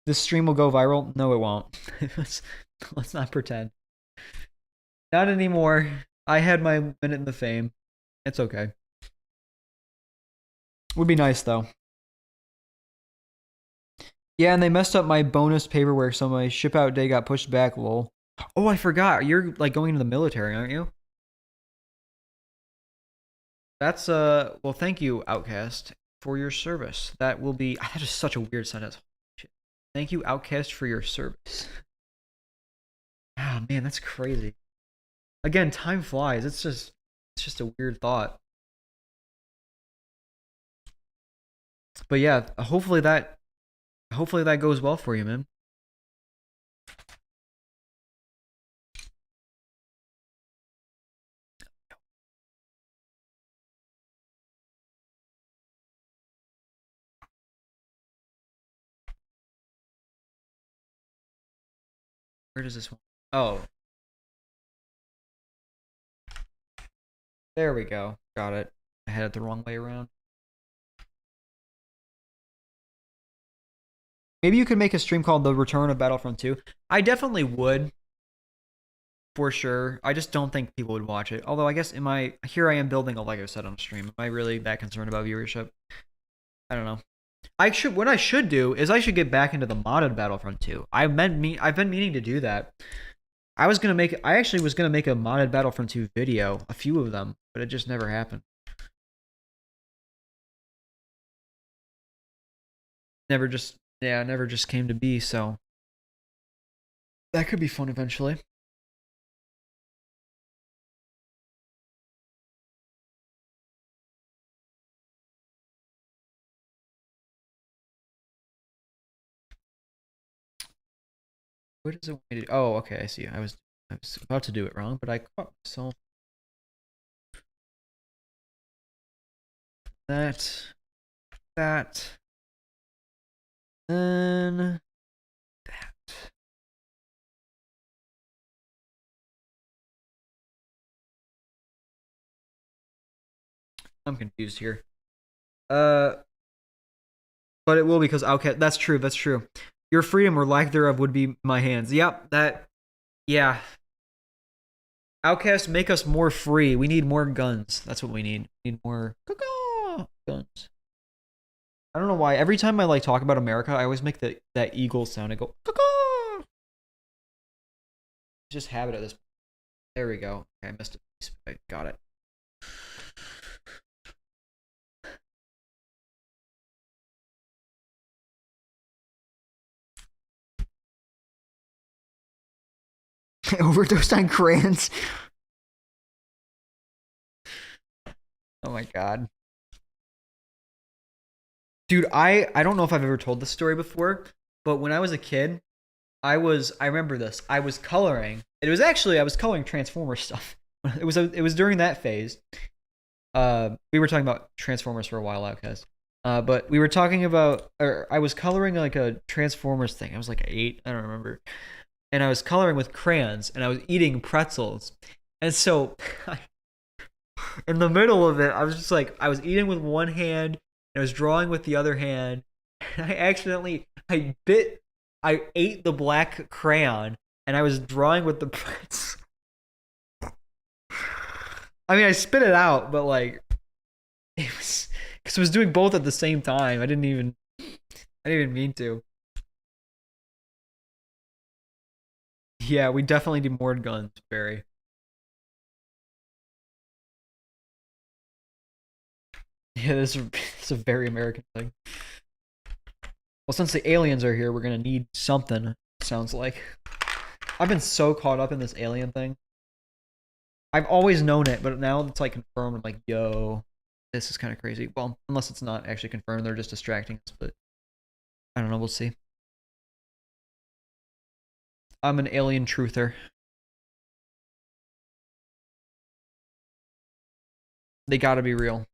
This stream will go viral? No, it won't. let's not pretend. Not anymore. I had my minute in the fame. It's okay. Would be nice though. Yeah, and they messed up my bonus paperwork, so my ship out day got pushed back, lol. Oh, I forgot. You're like going into the military, aren't you? That's well, thank you, Outcast, for your service. That will be that is such a weird sentence. Thank you, Outcast, for your service. Ah, man, that's crazy. Again, time flies. It's just a weird thought. But yeah, hopefully that goes well for you, man. Where does this one? Oh, there we go. Got it. I had it the wrong way around. Maybe you could make a stream called The Return of Battlefront 2. I definitely would. For sure. I just don't think people would watch it. Although I guess here I am building a Lego set on stream. Am I really that concerned about viewership? I don't know. What I should do is I should get back into the modded Battlefront 2. I've been meaning to do that. I actually was gonna make a modded Battlefront 2 video, a few of them, but it just never happened. Never just came to be, so that could be fun eventually. What does it want me to do? Oh, okay, I see. I was about to do it wrong, but I caught myself. That, then that. I'm confused here. But it will because Outcast. That's true. That's true. Your freedom or lack thereof would be my hands. Yep. Yeah. Outcast, make us more free. We need more guns. That's what we need. We need more guns. I don't know why. Every time I like talk about America, I always make that eagle sound. I go caw. Just habit at this point. There we go. Okay, I missed it. I got it. Overdosed on crayons. Oh my god. Dude, I don't know if I've ever told this story before, but when I was a kid, I remember this. I was coloring. I was coloring Transformer stuff. It was during that phase. We were talking about Transformers for a while, Outcast. But we were talking about, or I was coloring like a Transformers thing. I was like 8, I don't remember. And I was coloring with crayons, and I was eating pretzels. And so, in the middle of it, I was just like, I was eating with one hand, and I was drawing with the other hand. And I ate the black crayon, and I was drawing with the pretzel. I mean, I spit it out, but like, it was because I was doing both at the same time. I didn't even mean to. Yeah, we definitely need more guns, Barry. Yeah, this is a very American thing. Well, since the aliens are here, we're gonna need something. Sounds like. I've been so caught up in this alien thing. I've always known it, but now it's like confirmed. I'm like, yo, this is kind of crazy. Well, unless it's not actually confirmed, they're just distracting us. But I don't know. We'll see. I'm an alien truther. They gotta be real.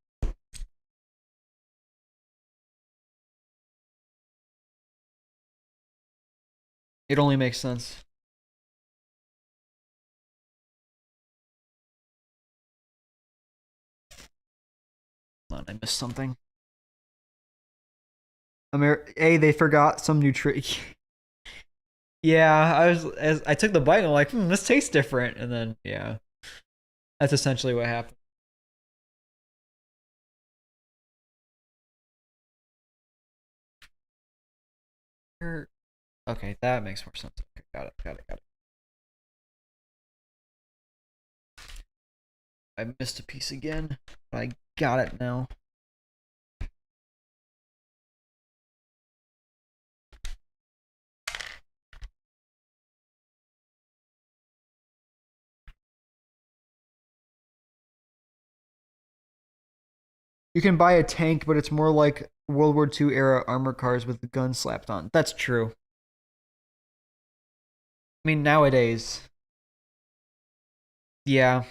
It only makes sense. Hold on, I missed something. They forgot some nutrient. Yeah, I took the bite and I'm like, this tastes different, and then yeah, that's essentially what happened. Okay, that makes more sense. Okay, got it. I missed a piece again, but I got it now. You can buy a tank, but it's more like World War II era armor cars with the gun slapped on. That's true. I mean, nowadays, yeah,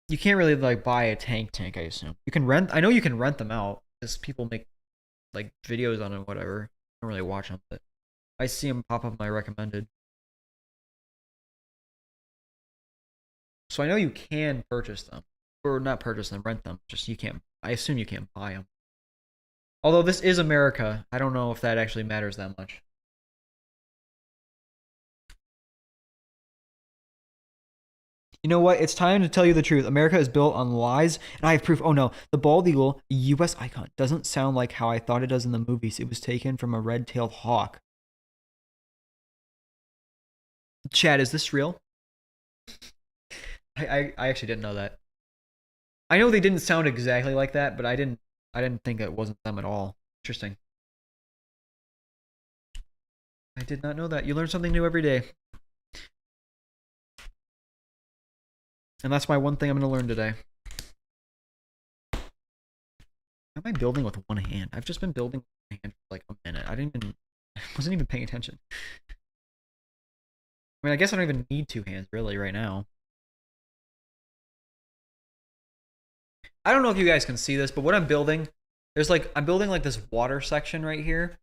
you can't really like buy a tank, I assume. You can rent, I know you can rent them out because people make like videos on it, whatever. I don't really watch them, but I see them pop up in my recommended. So I know you can purchase them, or not purchase them, rent them. Just you can't. I assume you can't buy them. Although this is America, I don't know if that actually matters that much. You know what? It's time to tell you the truth. America is built on lies, and I have proof. Oh no, the bald eagle, U.S. icon, doesn't sound like how I thought it does in the movies. It was taken from a red-tailed hawk. Chad, is this real? I actually didn't know that. I know they didn't sound exactly like that, but I didn't think it wasn't them at all. Interesting. I did not know that. You learn something new every day. And that's my one thing I'm going to learn today. How am I building with one hand? I've just been building with one hand for like a minute. I wasn't even paying attention. I mean, I guess I don't even need two hands really right now. I don't know if you guys can see this, but what I'm building, I'm building like this water section right here.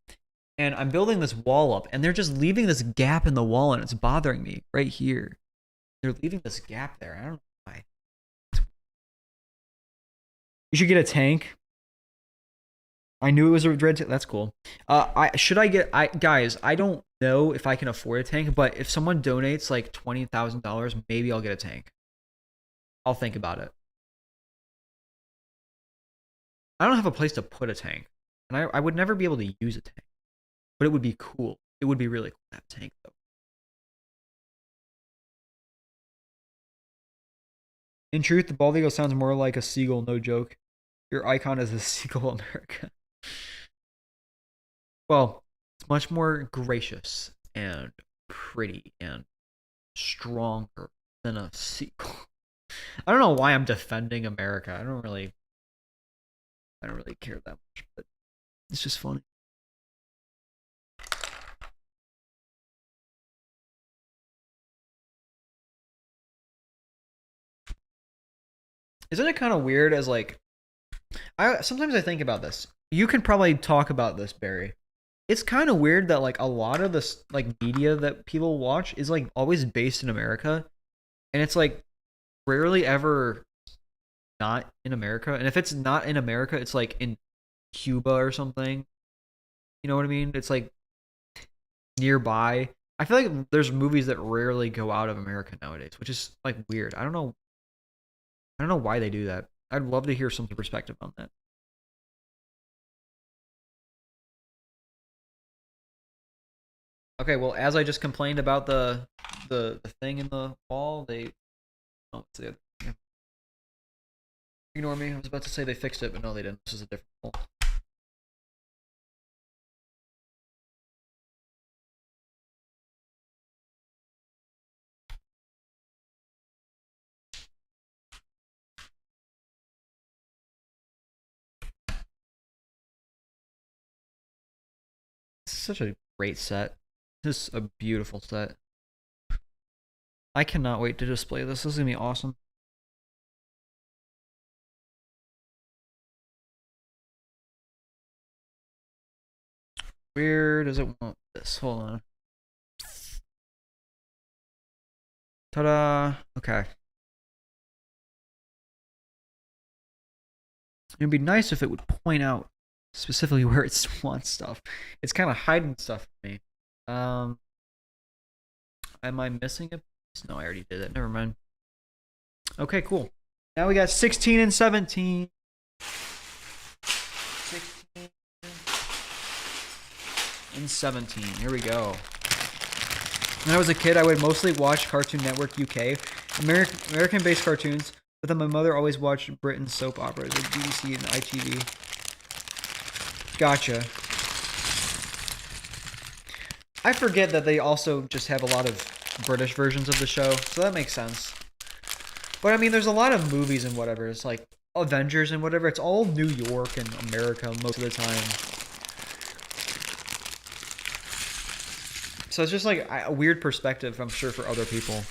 And I'm building this wall up, and they're just leaving this gap in the wall, and it's bothering me right here. They're leaving this gap there. I don't know why. You should get a tank. I knew it was a red. That's cool. Guys, I don't know if I can afford a tank, but if someone donates like $20,000, maybe I'll get a tank. I'll think about it. I don't have a place to put a tank, and I would never be able to use a tank, but it would be cool. It would be really cool to have a tank though. In truth, the bald eagle sounds more like a seagull. No joke. Your icon is a seagull, America. Well, it's much more gracious and pretty and stronger than a sequel. I don't know why I'm defending America. I don't really care that much, but it's just funny. Isn't it kind of weird as like Sometimes I think about this. You can probably talk about this, Barry. It's kind of weird that like a lot of this like media that people watch is like always based in America, and it's like rarely ever not in America. And if it's not in America, it's like in Cuba or something. You know what I mean? It's like nearby. I feel like there's movies that rarely go out of America nowadays, which is like weird. I don't know. I don't know why they do that. I'd love to hear some perspective on that. Okay, well, as I just complained about the thing in the wall, they oh, what's the other thing? Ignore me. I was about to say they fixed it, but no, they didn't. This is a different wall. This is such a great set. This is a beautiful set. I cannot wait to display this. This is gonna be awesome. Where does it want this? Hold on. Ta-da! Okay. It'd be nice if it would point out specifically where it wants stuff. It's kind of hiding stuff from me. Um, am I missing a piece? No, I already did it. Never mind. Okay, cool. Now we got 16 and 17. 16 and 17. Here we go. When I was a kid, I would mostly watch Cartoon Network UK, American-based cartoons, but then my mother always watched Britain soap operas like BBC and ITV. Gotcha. I forget that they also just have a lot of British versions of the show, so that makes sense. But I mean, there's a lot of movies and whatever. It's like Avengers and whatever. It's all New York and America most of the time. So it's just like a weird perspective, I'm sure, for other people.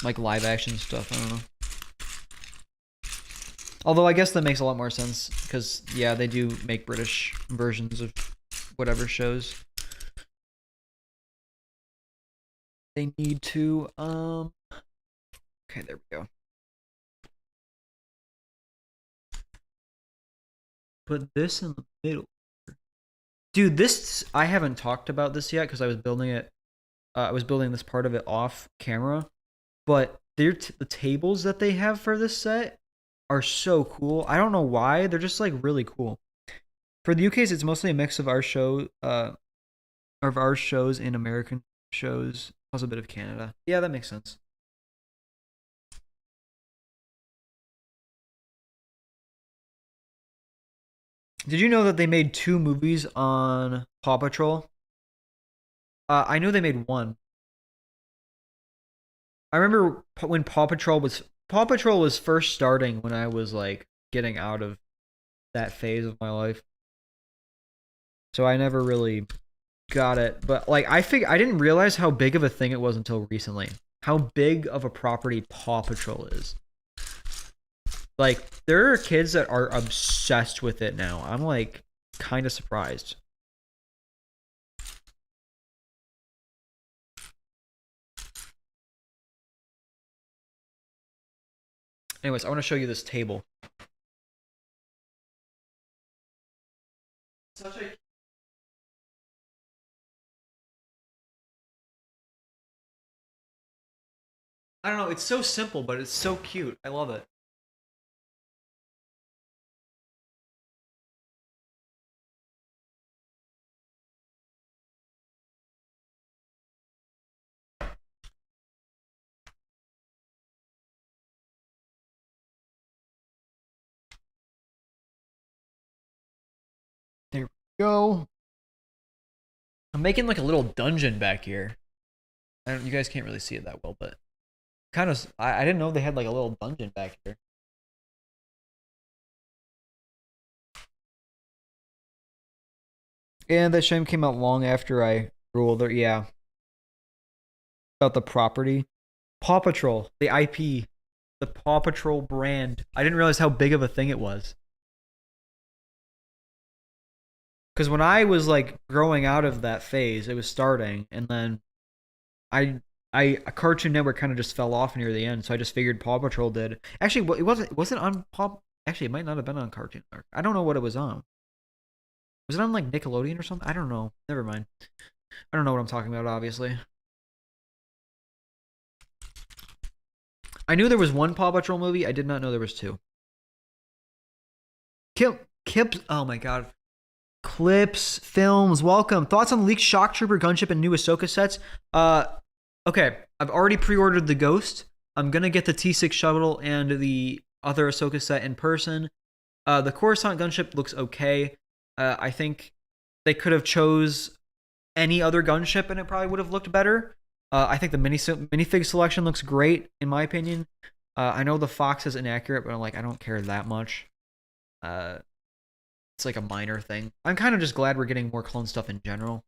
Like live action stuff, I don't know. Although I guess that makes a lot more sense because yeah, they do make British versions of whatever shows they need to. Okay, there we go. Put this in the middle. Dude, this I haven't talked about this yet because I was building it. I was building this part of it off camera, but the tables that they have for this set are so cool. I don't know why. They're just like really cool. For the UK's, it's mostly a mix of our shows and American shows, plus a bit of Canada. Yeah, that makes sense. Did you know that they made 2 movies on Paw Patrol? I knew they made one. I remember when Paw Patrol was first starting when I was like getting out of that phase of my life. So I never really got it, but like I didn't realize how big of a thing it was until recently. How big of a property Paw Patrol is. Like there are kids that are obsessed with it now. I'm like kind of surprised. Anyways, I want to show you this table. Such a I don't know, it's so simple, but it's so cute. I love it. There we go. I'm making like a little dungeon back here. You guys can't really see it that well, but kind of. I didn't know they had like a little dungeon back here. And that shame came out long after I ruled. Yeah, about the property. Paw Patrol, the IP, the Paw Patrol brand. I didn't realize how big of a thing it was. Because when I was like growing out of that phase, it was starting, and then I Cartoon Network kind of just fell off near the end, so I just figured Paw Patrol did. Actually, it wasn't on Paw. Actually, it might not have been on Cartoon Network. I don't know what it was on. Was it on like Nickelodeon or something? I don't know. Never mind. I don't know what I'm talking about. Obviously, I knew there was one Paw Patrol movie. I did not know there was two. Kip. Oh my god. Clips, films, welcome. Thoughts on leaked Shock Trooper, Gunship, and new Ahsoka sets? Okay. I've already pre-ordered the Ghost. I'm gonna get the T6 shuttle and the other Ahsoka set in person. The Coruscant gunship looks okay. I think they could have chose any other gunship and it probably would have looked better. I think the minifig selection looks great in my opinion. I know the Fox is inaccurate, but I'm like I don't care that much. It's like a minor thing. I'm kind of just glad we're getting more clone stuff in general.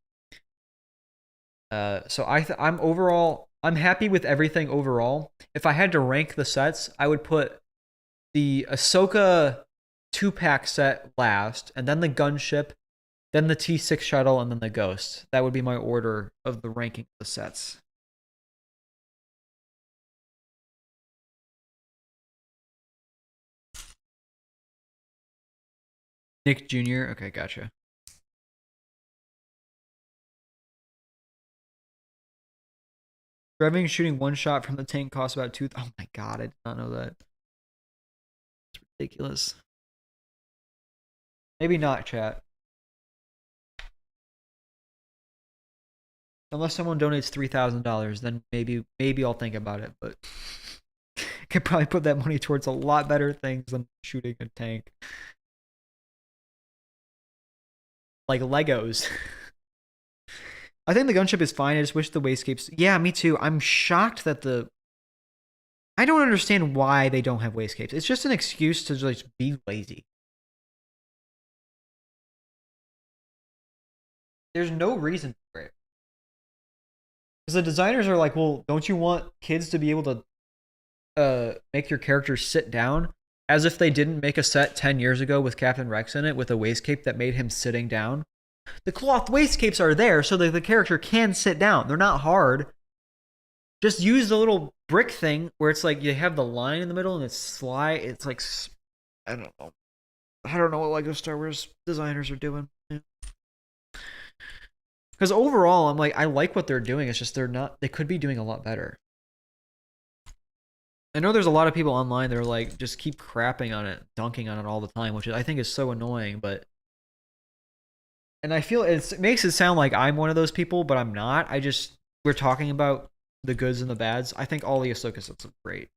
So I'm overall I'm happy with everything overall. If I had to rank the sets, I would put the Ahsoka 2-pack set last, and then the gunship, then the T6 shuttle, and then the Ghost. That would be my order of the ranking of the sets. Nick Jr. Okay, gotcha. Driving and shooting one shot from the tank costs about two. Oh my god, I did not know that. It's ridiculous. Maybe not, chat. Unless someone donates $3,000, then maybe I'll think about it. But could probably put that money towards a lot better things than shooting a tank, like Legos. I think the gunship is fine. I just wish the wastegapes. Yeah, me too. I'm shocked that the. I don't understand why they don't have wastegapes. It's just an excuse to just be lazy. There's no reason for it. Because the designers are like, well, don't you want kids to be able to make your characters sit down? As if they didn't make a set 10 years ago with Captain Rex in it with a wastecape that made him sitting down. The cloth wastegapes are there so that the character can sit down. They're not hard. Just use the little brick thing where it's like you have the line in the middle and it's slide. It's like, I don't know. I don't know what Lego Star Wars designers are doing. Because overall, I'm like, I like what they're doing. It's just they could be doing a lot better. I know there's a lot of people online that are like, just keep crapping on it, dunking on it all the time, which I think is so annoying, but. And I feel it makes it sound like I'm one of those people, but I'm not. We're talking about the goods and the bads. I think all the Ahsoka sets look great.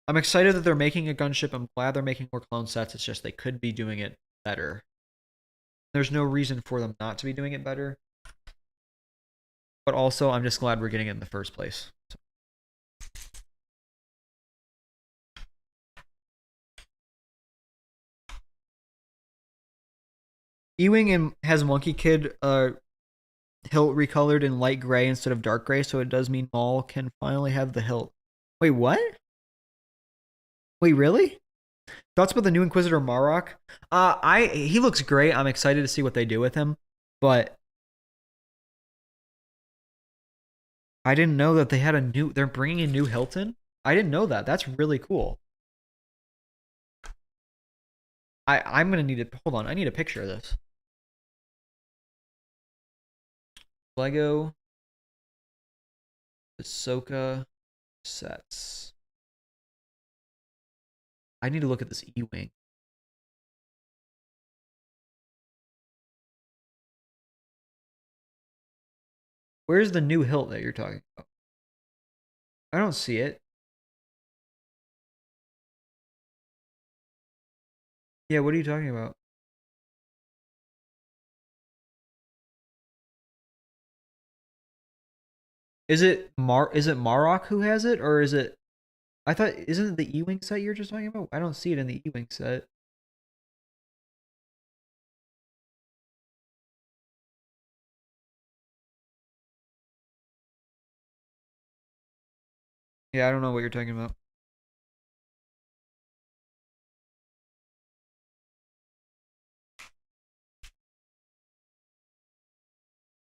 I'm excited that they're making a gunship. I'm glad they're making more clone sets. It's just they could be doing it better. There's no reason for them not to be doing it better. But also, I'm just glad we're getting it in the first place. So. Ewing has Monkey Kid hilt recolored in light gray instead of dark gray, so it does mean Maul can finally have the hilt. Wait, what? Wait, really? Thoughts about the new Inquisitor Marok? He looks great. I'm excited to see what they do with him, but I didn't know that they had they're bringing a new Hilton. I didn't know that. That's really cool. I'm gonna need hold on. I need a picture of this. Lego Ahsoka sets. I need to look at this E-Wing. Where's the new hilt that you're talking about? I don't see it. Yeah, what are you talking about? Is it Marok who has it, or is it? I thought isn't it the E-Wing set you're just talking about? I don't see it in the E-Wing set. Yeah, I don't know what you're talking about.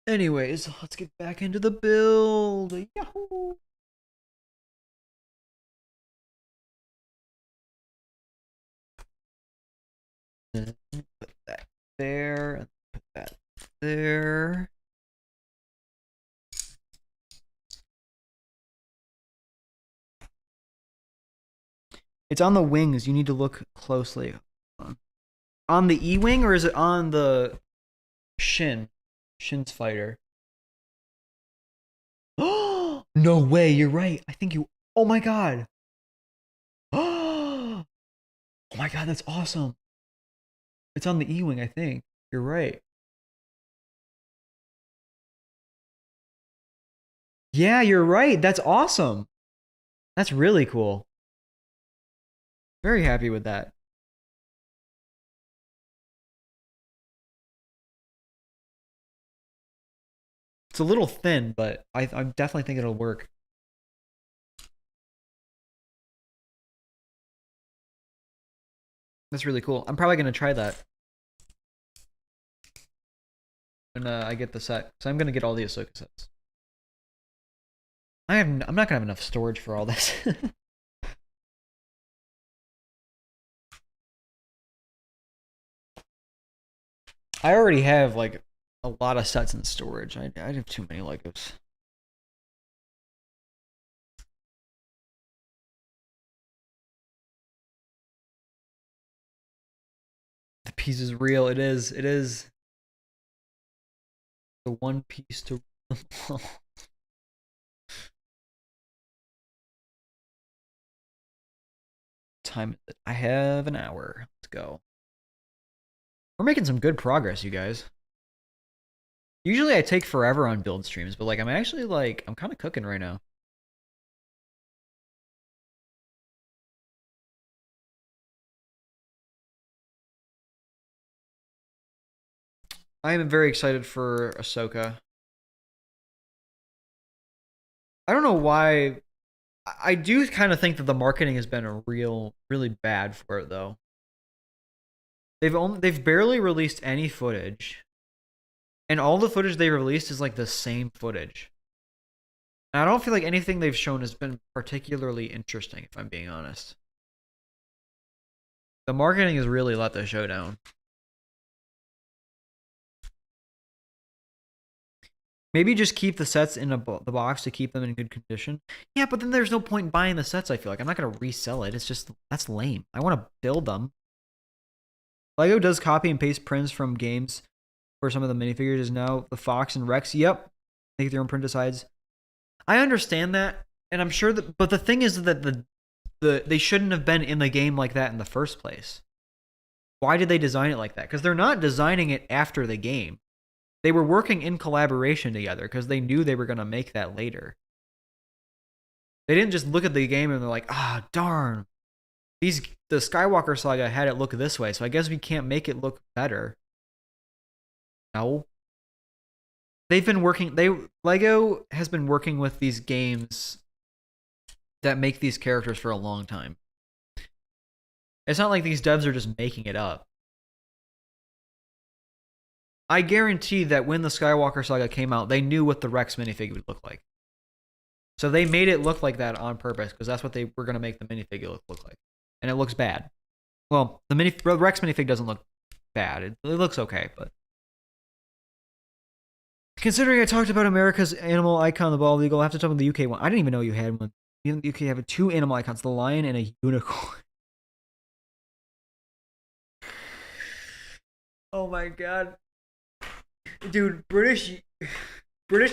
Anyways, let's get back into the build. Yahoo! Put that there, and put that there. It's on the wings. You need to look closely. On the E-wing, or is it on the Shin's fighter? Oh, no way. You're right. I think you. Oh my god. Oh my god, that's awesome. It's on the E-wing, I think. You're right. Yeah, you're right. That's awesome. That's really cool. Very happy with that. It's a little thin, but I definitely think it'll work. That's really cool. I'm probably gonna try that when I get the set. So I'm gonna get all the Ahsoka sets. I'm not gonna have enough storage for all this. I already have like a lot of sets in storage. I have too many Legos. The piece is real. It is. It is the one piece to. Time is it? I have an hour. Let's go. We're making some good progress, you guys. Usually I take forever on build streams, but like I'm actually like I'm kind of cooking right now. I am very excited for Ahsoka. I don't know why. I do kind of think that the marketing has been really bad for it though. They've barely released any footage, and all the footage they released is like the same footage. And I don't feel like anything they've shown has been particularly interesting, if I'm being honest. The marketing has really let the show down. Maybe just keep the sets in the box to keep them in good condition. Yeah, but then there's no point in buying the sets, I feel like. I'm not going to resell it. It's just, that's lame. I want to build them. Lego does copy and paste prints from games for some of the minifigures. Is now the Fox and Rex. Yep. Make their own print decides. I understand that, and I'm sure that, but the thing is that they shouldn't have been in the game like that in the first place. Why did they design it like that? Because they're not designing it after the game. They were working in collaboration together because they knew they were going to make that later. They didn't just look at the game and they're like, ah, darn. The Skywalker saga had it look this way, so I guess we can't make it look better. No. Lego has been working with these games that make these characters for a long time. It's not like these devs are just making it up. I guarantee that when the Skywalker saga came out, they knew what the Rex minifigure would look like. So they made it look like that on purpose because that's what they were going to make the minifigure look like. And it looks bad. Well, the Rex minifig doesn't look bad. It looks okay, but considering I talked about America's animal icon, the bald eagle, I have to talk about the UK one. I didn't even know you had one. You in the UK have two animal icons, the lion and a unicorn. Oh my god. Dude, British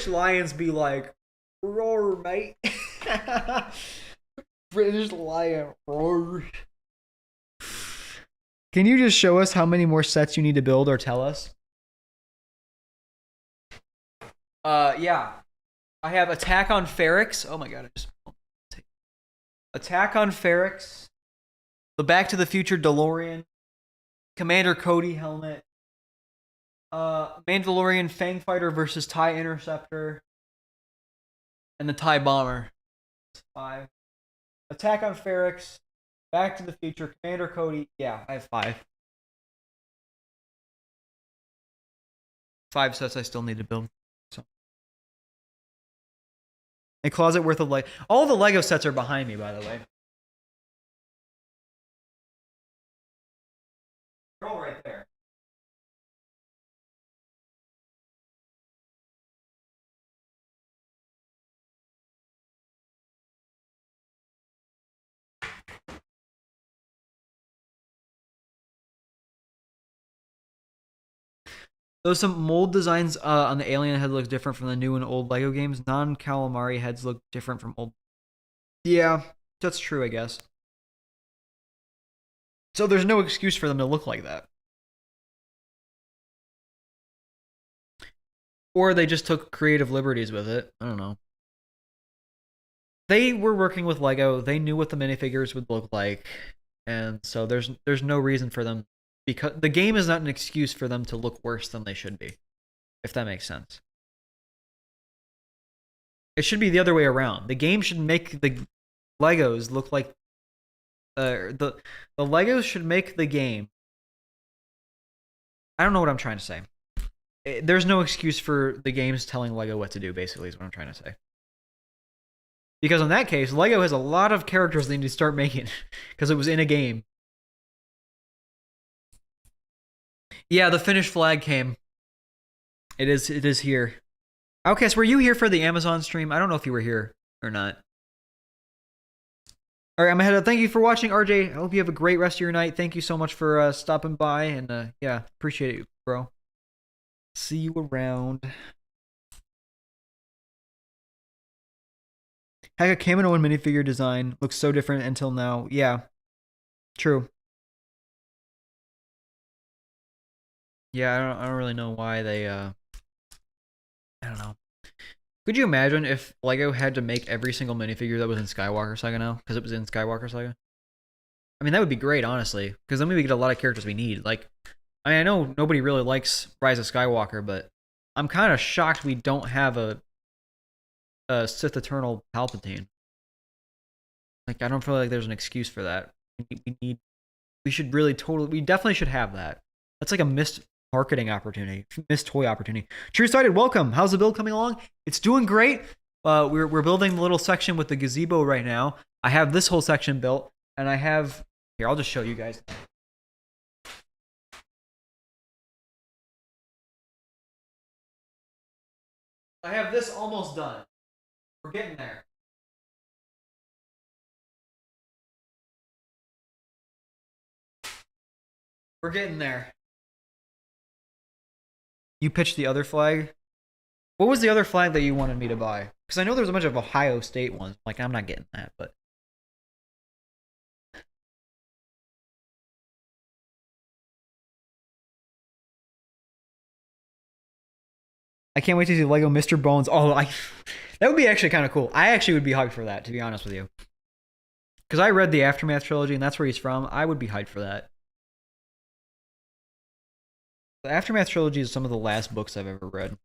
lions be like, roar, mate. British lion, roar. Can you just show us how many more sets you need to build or tell us? Yeah. I have Attack on Ferrix. Oh my god, Attack on Ferrix. The Back to the Future DeLorean. Commander Cody helmet. Mandalorian Fang Fighter versus TIE Interceptor. And the TIE Bomber. That's 5. Attack on Ferrix, Back to the Future, Commander Cody. Yeah, I have 5. 5 sets I still need to build. So a closet worth of like all the Lego sets are behind me, by the way. They're all right there. Though some mold designs on the alien head look different from the new and old Lego games, non-calamari heads look different from old. Yeah, that's true, I guess. So there's no excuse for them to look like that. Or they just took creative liberties with it. I don't know. They were working with Lego. They knew what the minifigures would look like, and so there's no reason for them, because the game is not an excuse for them to look worse than they should be, if that makes sense. It should be the other way around. The game should make the Legos look like the Legos should make the game. I don't know what I'm trying to say. There's no excuse for the games telling Lego what to do, basically, is what I'm trying to say. Because in that case, Lego has a lot of characters they need to start making because it was in a game. Yeah, the finished flag came. It is here. Outcast, were you here for the Amazon stream? I don't know if you were here or not. All right, I'm ahead. Thank you for watching, RJ. I hope you have a great rest of your night. Thank you so much for stopping by, and yeah, appreciate it, bro. See you around. Heck, a Kamino minifigure design looks so different until now. Yeah, true. Yeah, I don't really know why they I don't know. Could you imagine if Lego had to make every single minifigure that was in Skywalker Saga now because it was in Skywalker Saga? I mean, that would be great, honestly, because then we get a lot of characters we need. Like, I mean, I know nobody really likes Rise of Skywalker, but I'm kind of shocked we don't have a Sith Eternal Palpatine. Like, I don't feel like there's an excuse for that. We should really we definitely should have that. That's like a missed marketing opportunity, missed toy opportunity. True Sighted, welcome. How's the build coming along? It's doing great. We're building the little section with the gazebo right now. I have this whole section built, and I have here. I'll just show you guys. I have this almost done. We're getting there. We're getting there. You pitched the other flag? What was the other flag that you wanted me to buy? Because I know there's a bunch of Ohio State ones. Like, I'm not getting that, but. I can't wait to see Lego Mr. Bones. Oh, that would be actually kind of cool. I actually would be hyped for that, to be honest with you. Because I read the Aftermath trilogy, and that's where he's from. I would be hyped for that. The Aftermath trilogy is some of the last books I've ever read.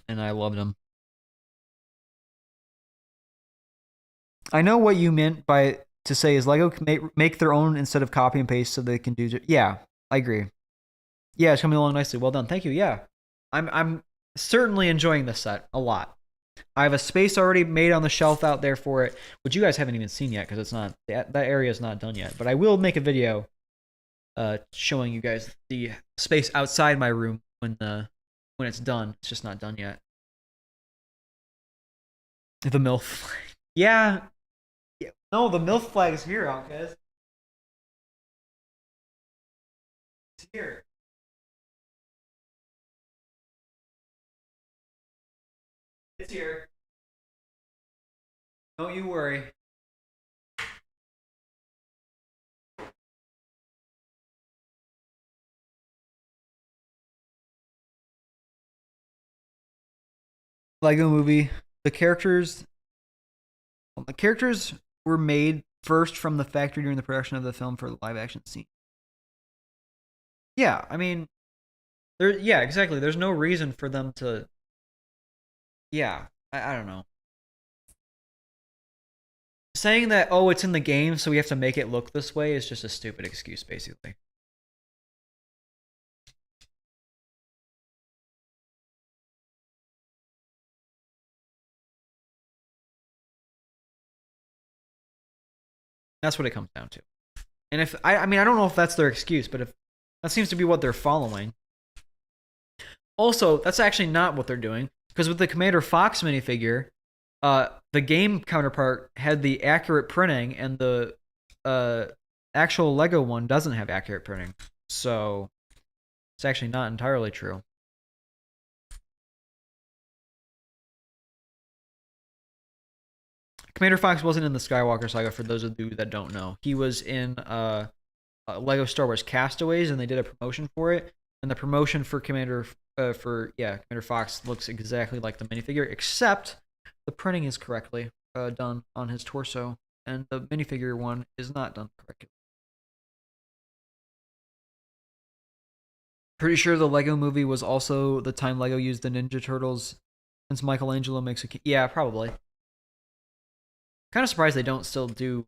And I loved them. I know what you meant by to say is Lego can make their own instead of copy and paste so they can do. Yeah, I agree. Yeah, it's coming along nicely. Well done. Thank you. Yeah, I'm certainly enjoying this set a lot. I have a space already made on the shelf out there for it, which you guys haven't even seen yet because it's not that area is not done yet. But I will make a video showing you guys the space outside my room when it's done. It's just not done yet. The MILF. Yeah. No, the MILF flag is here, Outcast. It's here. It's here. Don't you worry. Lego movie. The characters were made first from the factory during the production of the film for the live action scene. Yeah, I mean, yeah, exactly. There's no reason for them to yeah, I don't know. Saying that, oh, it's in the game, so we have to make it look this way is just a stupid excuse, basically. That's what it comes down to. And if I mean, I don't know if that's their excuse, but if that seems to be what they're following. Also, that's actually not what they're doing, because with the Commander Fox minifigure, the game counterpart had the accurate printing, and the actual Lego one doesn't have accurate printing. So it's actually not entirely true. Commander Fox wasn't in the Skywalker saga, for those of you that don't know. He was in Lego Star Wars Castaways, and they did a promotion for it. And the promotion for Commander Fox looks exactly like the minifigure, except the printing is correctly done on his torso, and the minifigure one is not done correctly. Pretty sure the Lego movie was also the time Lego used the Ninja Turtles, since Michelangelo makes a yeah, probably. Kind of surprised they don't still do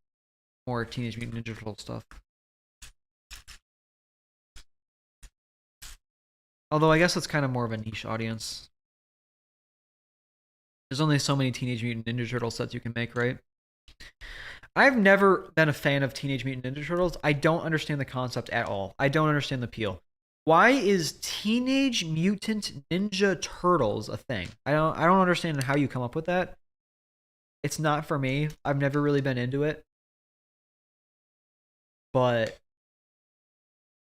more Teenage Mutant Ninja Turtle stuff. Although I guess it's kind of more of a niche audience. There's only so many Teenage Mutant Ninja Turtle sets you can make, right? I've never been a fan of Teenage Mutant Ninja Turtles. I don't understand the concept at all. I don't understand the appeal. Why is Teenage Mutant Ninja Turtles a thing? I don't understand how you come up with that. It's not for me. I've never really been into it. But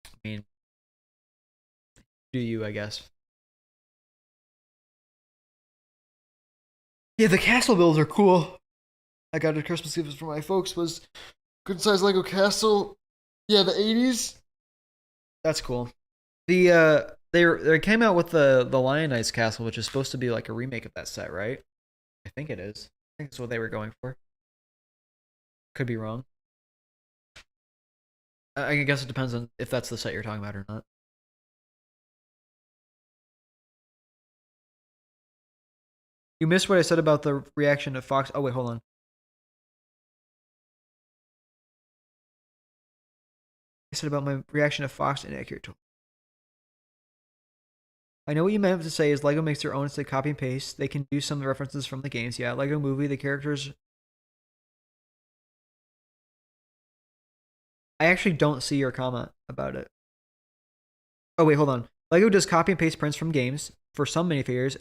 I mean, do you, I guess. Yeah, the castle builds are cool. I got a Christmas gift from my folks, was good size Lego castle. Yeah, the 80s. That's cool. They came out with the Lionized Castle, which is supposed to be like a remake of that set, right? I think it is. I think that's what they were going for. Could be wrong. I guess it depends on if that's the set you're talking about or not. You missed what I said about the reaction to Fox. Oh wait, hold on. I said about my reaction to Fox inaccurate. I know what you meant to say is Lego makes their own instead of copy and paste. They can do some references from the games. Yeah, Lego movie, the characters. I actually don't see your comment about it. Oh wait, hold on. Lego does copy and paste prints from games for some minifigures,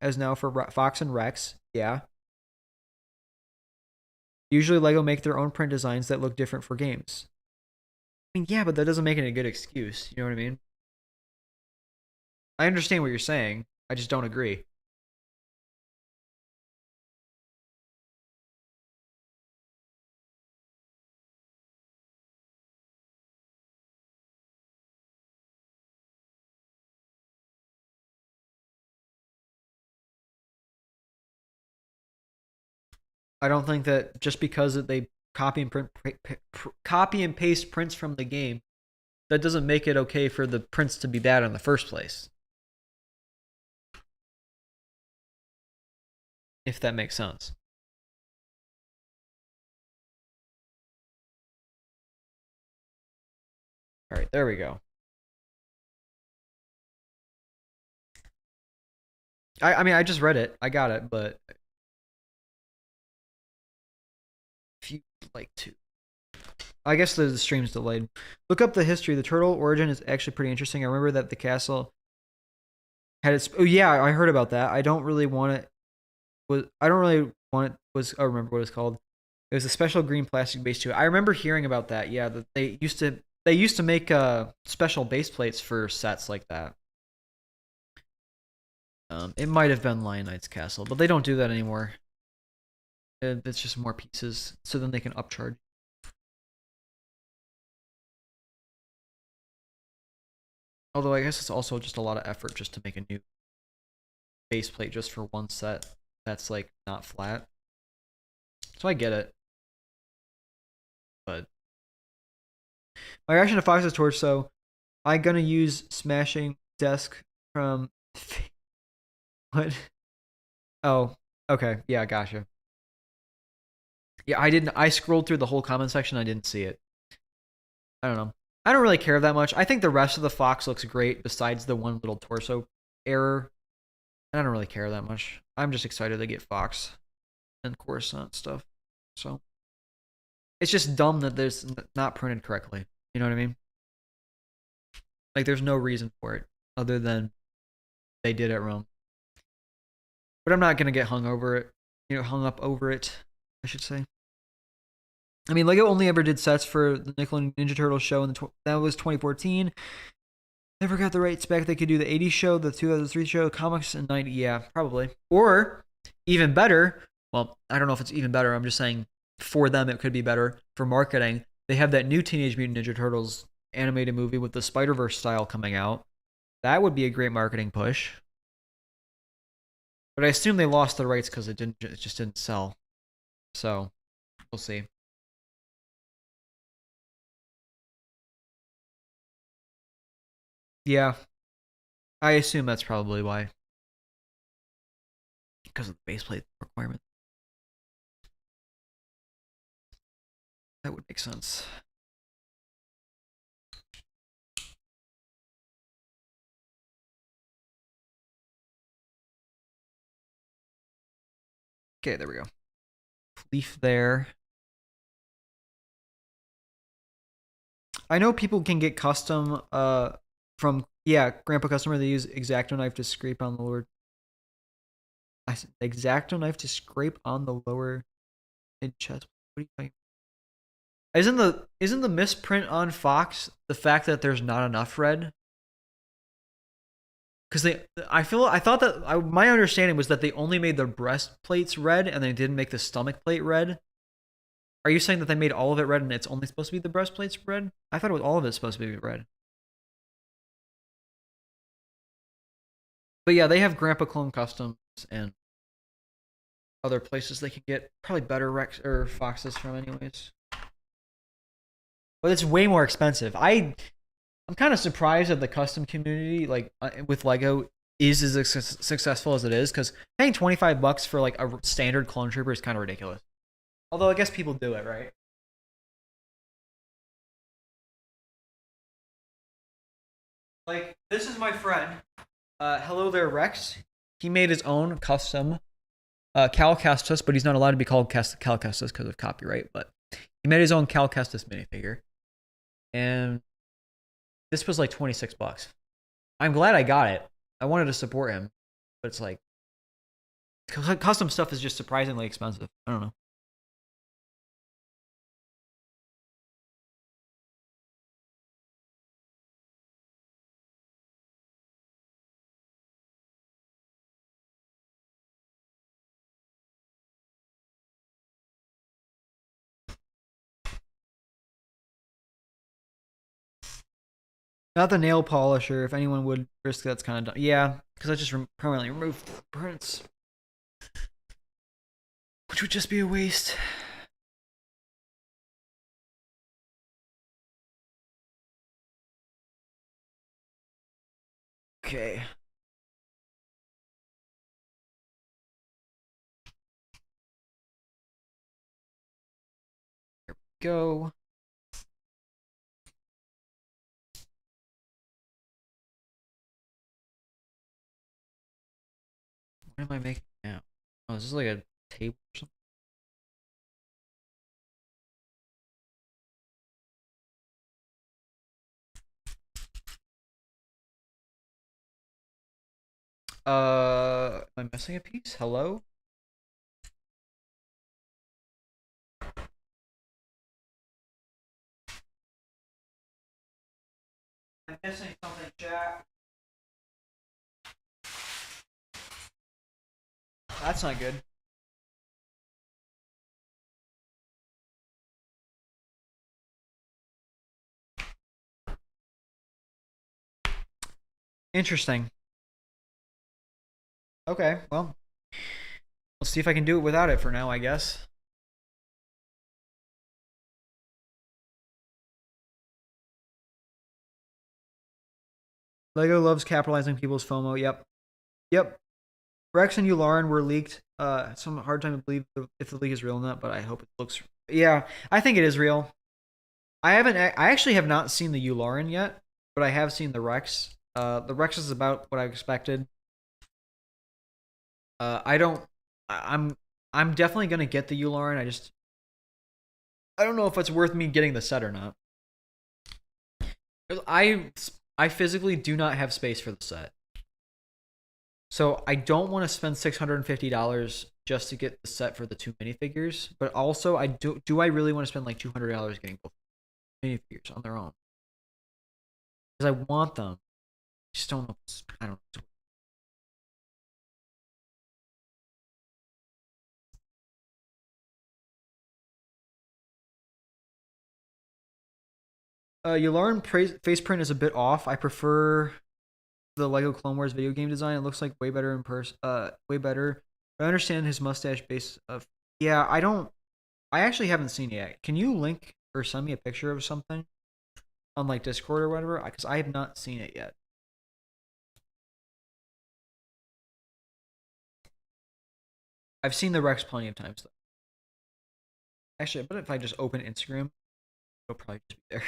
as now for Fox and Rex. Yeah. Usually Lego make their own print designs that look different for games. I mean, yeah, but that doesn't make it a good excuse. You know what I mean? I understand what you're saying. I just don't agree. I don't think that just because they copy and paste prints from the game, that doesn't make it okay for the prints to be bad in the first place. If that makes sense. All right, there we go. I mean, I just read it. I got it, but if you'd like to. I guess the stream's delayed. Look up the history. The turtle origin is actually pretty interesting. I remember that the castle had its. Oh yeah, I heard about that. I don't really want it. I don't really want it. I remember what it's called. It was a special green plastic base to it. I remember hearing about that. Yeah, that they used to make special base plates for sets like that. It might have been Lion Knight's castle, but they don't do that anymore. It's just more pieces, so then they can upcharge. Although I guess it's also just a lot of effort just to make a new base plate just for one set that's like not flat. So I get it. But my reaction to Fox's torso, I'm gonna use smashing desk from what? Oh, okay. Yeah, gotcha. Yeah, I didn't. I scrolled through the whole comment section. I didn't see it. I don't know. I don't really care that much. I think the rest of the fox looks great, besides the one little torso error. I don't really care that much. I'm just excited to get fox and Coruscant stuff. So it's just dumb that there's not printed correctly. You know what I mean? Like there's no reason for it other than they did it wrong. But I'm not gonna get hung over it. Hung up over it. I should say. I mean, Lego only ever did sets for the Nickel and Ninja Turtles show, that was 2014. Never got the right spec. They could do the 80s show, the 2003 show, comics in 90. Yeah, probably. Or even better. Well, I don't know if it's even better. I'm just saying for them it could be better for marketing. They have that new Teenage Mutant Ninja Turtles animated movie with the Spider-Verse style coming out. That would be a great marketing push. But I assume they lost the rights because it just didn't sell. So we'll see. Yeah, I assume that's probably why. Because of the baseplate requirement. That would make sense. Okay, there we go. Leaf there. I know people can get custom from Grandpa Customer. They use X-Acto knife to scrape on the lower. I said X-Acto knife to scrape on the lower mid chest. What are you talking? Isn't the misprint on Fox the fact that there's not enough red? Because I thought that my understanding was that they only made the breastplates red and they didn't make the stomach plate red. Are you saying that they made all of it red and it's only supposed to be the breastplates red? I thought it was all of it supposed to be red. But yeah, they have Grandpa Clone Customs and other places they can get probably better Rex or Foxes from, anyways. But it's way more expensive. I'm kind of surprised that the custom community, like with Lego, is as successful as it is, because paying $25 for like a standard clone trooper is kind of ridiculous. Although I guess people do it, right? Like this is my friend. Hello there, Rex. He made his own custom Cal Kestis, but he's not allowed to be called Cal Kestis because of copyright. But he made his own Cal Kestis minifigure, and this was like $26. I'm glad I got it. I wanted to support him, but it's like custom stuff is just surprisingly expensive. I don't know. Not the nail polisher. If anyone would risk that's kind of dumb. Yeah, because I just permanently removed the prints, which would just be a waste. Okay. Go. What am I making now? Oh, is this like a table or something? Am I missing a piece? Hello? I'm missing something, chat. That's not good. Interesting. Okay, well, let's see if I can do it without it for now, I guess. Lego loves capitalizing people's FOMO. Yep. Yep. Rex and Yularen were leaked. It's some hard time to believe if the leak is real or not, but I hope it looks. Yeah, I think it is real. I haven't. I actually have not seen the Yularen yet, but I have seen the Rex. The Rex is about what I expected. I don't. I'm definitely gonna get the Yularen. I don't know if it's worth me getting the set or not. I physically do not have space for the set. So I don't want to spend $650 just to get the set for the 2 minifigures, but also I really want to spend like $200 getting both minifigures on their own? Because I want them. I just don't know. I don't know. Yularen face print is a bit off. I prefer the Lego Clone Wars video game design. It looks like way better in person. Way better. I understand his mustache base of. Yeah, I don't. I actually haven't seen it yet. Can you link or send me a picture of something on like Discord or whatever? Because I have not seen it yet. I've seen the Rex plenty of times though. Actually, but if I just open Instagram, it'll probably just be there.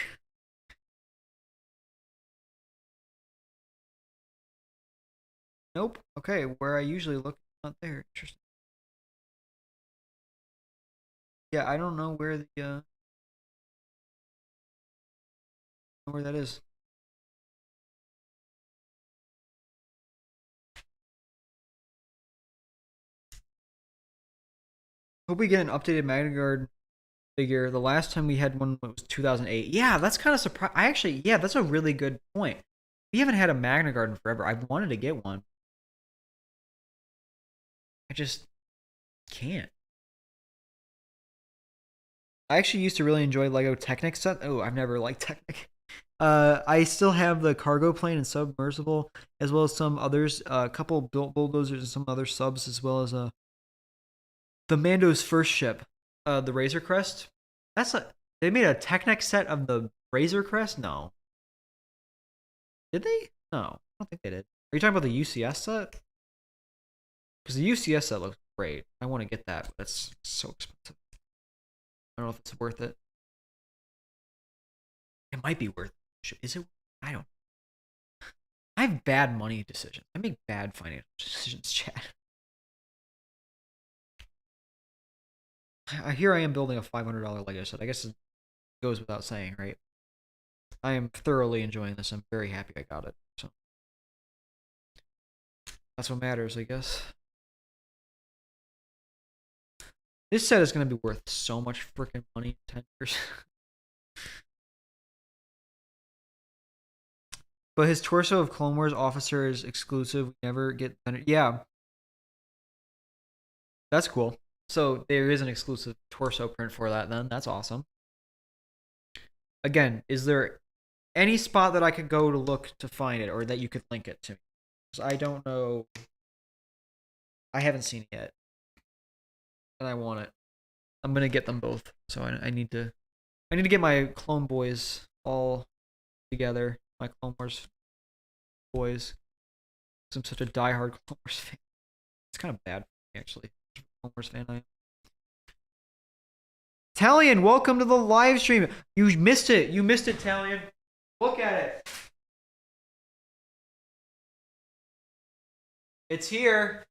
Nope. Okay, where I usually look, not there. Interesting. Yeah, I don't know where the where that is. Hope we get an updated Magna Guard figure. The last time we had one was 2008. Yeah, that's kind of surprising. I actually, yeah, that's a really good point. We haven't had a Magna Guard in forever. I've wanted to get one. I just can't. I actually used to really enjoy Lego Technic set. Oh, I've never liked Technic. I still have the cargo plane and submersible, as well as some others. A couple built bulldozers and some other subs, as well as the Mando's first ship, the Razor Crest. They made a Technic set of the Razor Crest. No, did they? No, I don't think they did. Are you talking about the UCS set? Because the UCS set looks great. I want to get that, but it's so expensive. I don't know if it's worth it. It might be worth it. Is it? I don't. I have bad money decisions. I make bad financial decisions, Chad. Here I am building a $500 Lego set. I guess it goes without saying, right? I am thoroughly enjoying this. I'm very happy I got it. So that's what matters, I guess. This set is going to be worth so much freaking money in 10 years. But his torso of Clone Wars officer is exclusive. We never get. Yeah. That's cool. So there is an exclusive torso print for that then. That's awesome. Again, is there any spot that I could go to look to find it or that you could link it to me? Because I don't know. I haven't seen it yet. And I want it. I'm gonna get them both. So I need to get my Clone Boys all together. My Clone Wars boys. Because I'm such a diehard Clone Wars fan. It's kind of bad for me, actually. Clone Wars fan I am. Talion, welcome to the live stream. You missed it. You missed it, Talion. Look at it. It's here.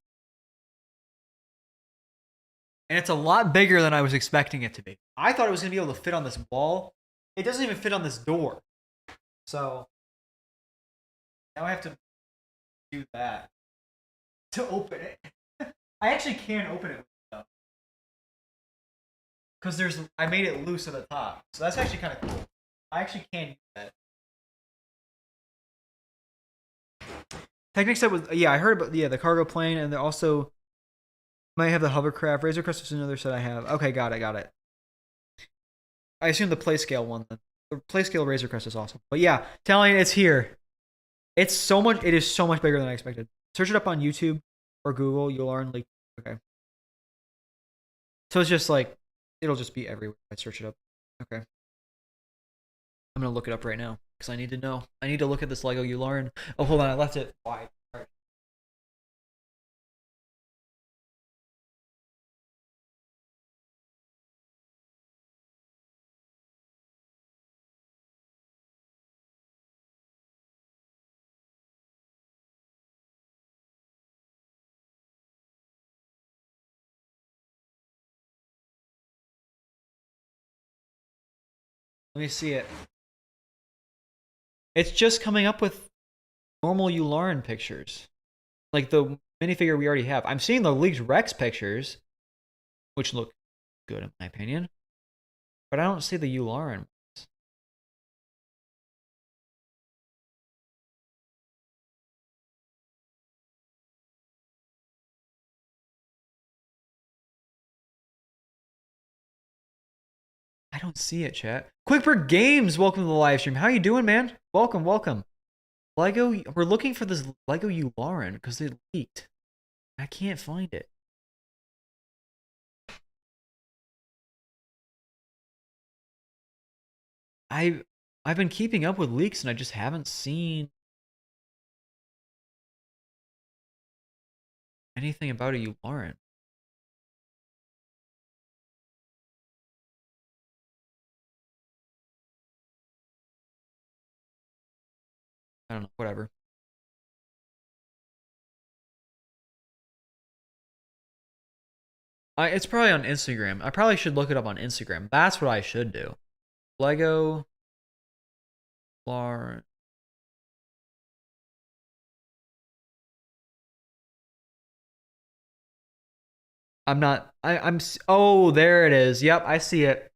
And it's a lot bigger than I was expecting it to be. I thought it was going to be able to fit on this wall. It doesn't even fit on this door. So now I have to do that to open it. I actually can open it though. Because I made it loose at the top. So that's actually kind of cool. I actually can use that. Technic set was, yeah, I heard about, the cargo plane, and also might have the hovercraft. Razor Crest is another set I have. Okay, got it. I assume the Playscale one then. The Playscale Razor Crest is awesome. But yeah, telling it's here. It is so much bigger than I expected. Search it up on YouTube or Google. You'll learn like, okay. So it's just like, it'll just be everywhere. I search it up. Okay. I'm gonna look it up right now because I need to know. I need to look at this Lego Yularen. Oh, hold on, I left it wide. Let me see it. It's just coming up with normal Yularen pictures. Like the minifigure we already have. I'm seeing the League's Rex pictures, which look good in my opinion. But I don't see the Yularen. I don't see it, chat. Quickbird Games, welcome to the live stream. How you doing, man? Welcome, welcome. Lego, we're looking for this Lego Yularen because it leaked. I can't find it. I've been keeping up with leaks and I just haven't seen anything about a Yularen. I don't know, whatever. It's probably on Instagram. I probably should look it up on Instagram. That's what I should do. Lego Lauren. I'm oh, there it is. Yep, I see it.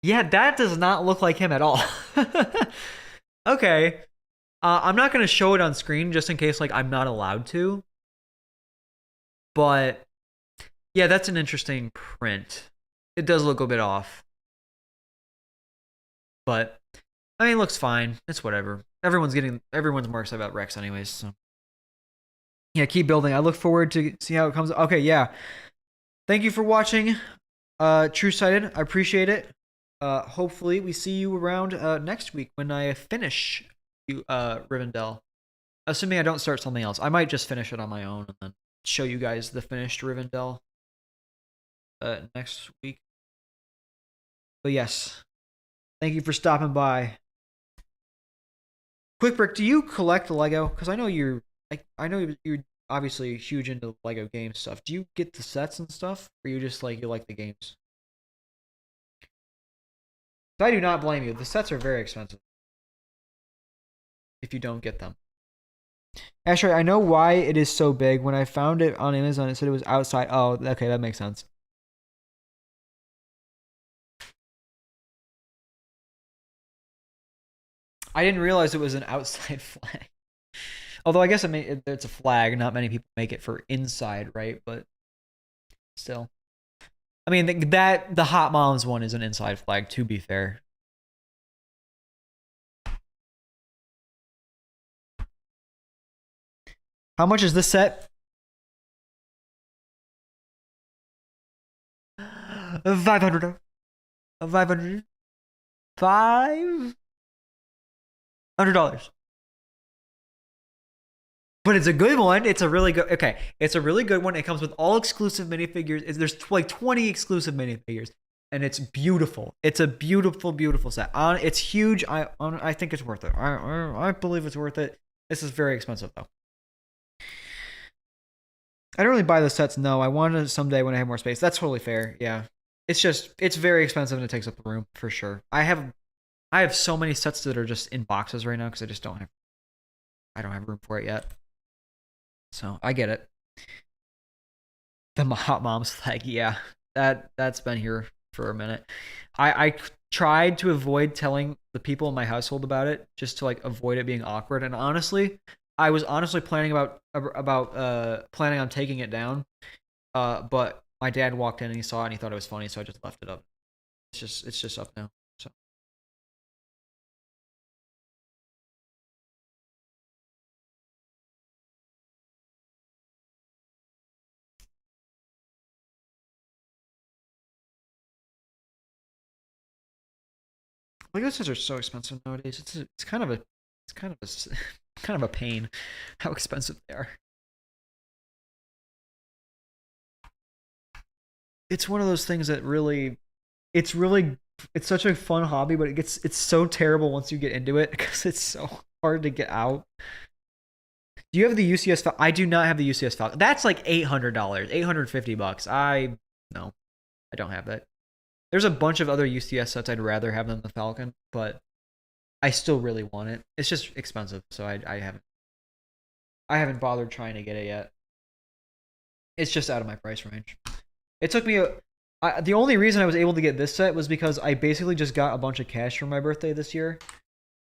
Yeah, that does not look like him at all. Okay. I'm not going to show it on screen just in case like I'm not allowed to. But yeah, that's an interesting print. It does look a bit off. But I mean, it looks fine. It's whatever. Everyone's more excited about Rex anyways, so yeah, keep building. I look forward to see how it comes. Okay, yeah. Thank you for watching. True Sighted. I appreciate it. Hopefully we see you around next week when I finish Rivendell. Assuming I don't start something else. I might just finish it on my own and then show you guys the finished Rivendell next week. But yes, thank you for stopping by. Quickbrick, do you collect Lego? Because I know you're obviously huge into Lego game stuff. Do you get the sets and stuff, or you just like the games? So I do not blame you. The sets are very expensive if you don't get them. Actually, I know why it is so big. When I found it on Amazon, it said it was outside. Oh, okay, that makes sense. I didn't realize it was an outside flag. Although I guess it's a flag. Not many people make it for inside, right? But still. I mean, the Hot Moms one is an inside flag, to be fair. How much is this set? 500. 500. $500. But it's a good one. It's a really good. Okay, it's a really good one. It comes with all exclusive minifigures. There's like 20 exclusive minifigures, and it's beautiful. It's a beautiful, beautiful set. It's huge. I think it's worth it. I believe it's worth it. This is very expensive though. I don't really buy the sets. No, I want to someday when I have more space. That's totally fair. Yeah, it's very expensive and it takes up the room for sure. I have so many sets that are just in boxes right now because I don't have room for it yet. So I get it. The Hot Moms flag, yeah, that's been here for a minute. I tried to avoid telling the people in my household about it just to like avoid it being awkward. And honestly, I was honestly planning planning on taking it down. But my dad walked in and he saw it and he thought it was funny, so I just left it up. It's just up now. So. Lego sets are so expensive nowadays. It's kind of a kind of a pain how expensive they are. It's one of those things that it's such a fun hobby, but it's so terrible once you get into it because it's so hard to get out. Do you have the UCS Falcon? I do not have the UCS Falcon. That's like $800, $850. No, I don't have that. There's a bunch of other UCS sets I'd rather have than the Falcon, but I still really want it. It's just expensive, so I haven't bothered trying to get it yet. It's just out of my price range. It took me the only reason I was able to get this set was because I basically just got a bunch of cash for my birthday this year,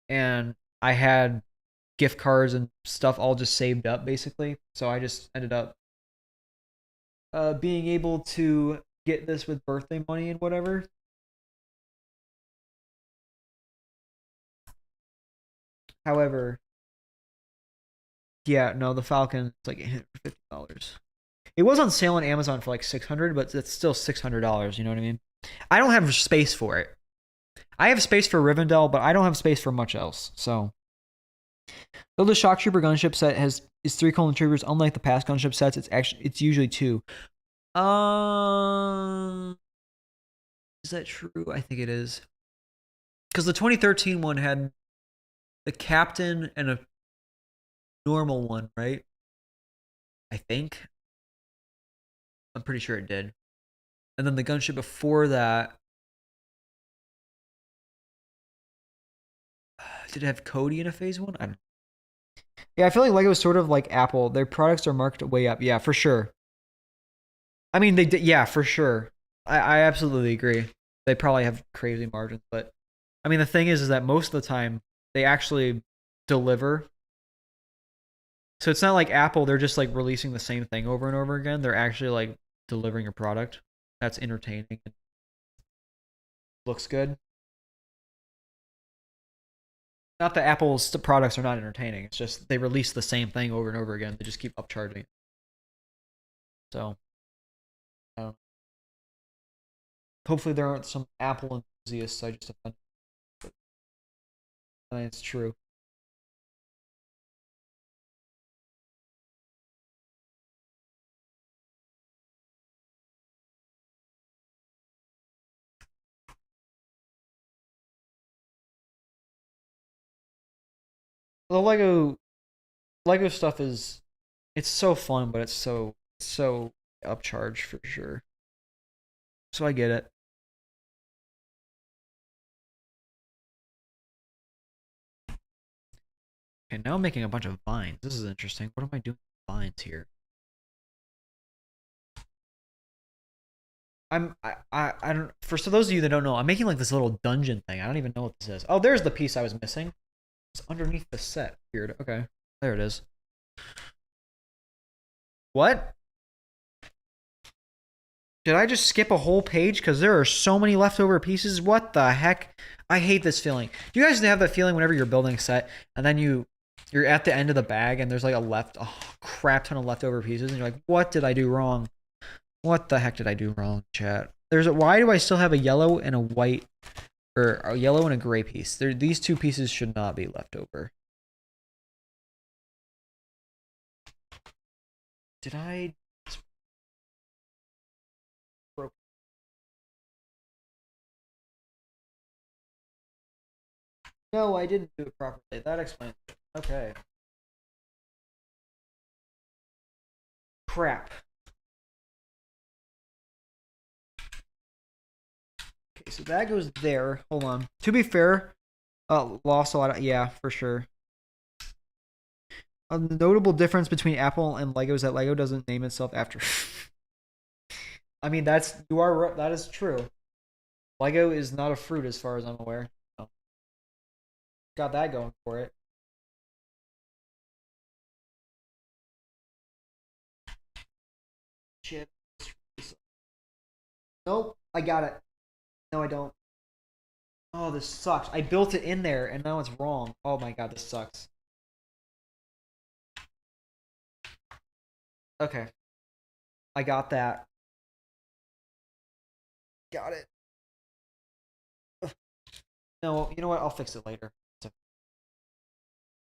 and I had gift cards and stuff all just saved up basically. So I just ended up being able to get this with birthday money and whatever. However, yeah, no, the Falcon it's like $50. It was on sale on Amazon for like $600, but it's still $600. You know what I mean? I don't have space for it. I have space for Rivendell, but I don't have space for much else. So, though the Shock Trooper gunship set is 3 Colon Troopers, unlike the past gunship sets, it's usually 2. Is that true? I think it is. Because the 2013 one had the captain and a normal one, right? I think. I'm pretty sure it did. And then the gunship before that, did it have Cody in a phase 1? I don't know. Yeah, I feel like Lego is sort of like Apple. Their products are marked way up. Yeah, for sure. I mean, they did. Yeah, for sure. I absolutely agree. They probably have crazy margins, but I mean, the thing is that most of the time they actually deliver. So it's not like Apple. They're just like releasing the same thing over and over again. They're actually like delivering a product that's entertaining and looks good. Not that Apple's products are not entertaining. It's just they release the same thing over and over again. They just keep upcharging. So, hopefully there aren't some Apple enthusiasts I just offended. But it's true. The Lego stuff is it's so fun, but it's so upcharged for sure. So I get it. Okay, now I'm making a bunch of vines. This is interesting. What am I doing with vines here? I don't for so those of you that don't know, I'm making like this little dungeon thing. I don't even know what this is. Oh, there's the piece I was missing. It's underneath the set. Weird. Okay. There it is. What? Did I just skip a whole page? Because there are so many leftover pieces. What the heck? I hate this feeling. Do you guys have that feeling whenever you're building a set and then you're at the end of the bag and there's like a crap ton of leftover pieces and you're like, what did I do wrong? What the heck did I do wrong, chat? Why do I still have a yellow and a white or a yellow and a gray piece? These two pieces should not be left over. Did I No, I didn't do it properly. That explains it. Okay. Crap. Okay, so that goes there. Hold on. To be fair, lost a lot of, yeah, for sure. A notable difference between Apple and Lego is that Lego doesn't name itself after. I mean, that is true. Lego is not a fruit as far as I'm aware. So, got that going for it. Shit. Nope, I got it. No, I don't. Oh, this sucks. I built it in there and now it's wrong. Oh my god, this sucks. Okay. I got that. Got it. No, you know what? I'll fix it later.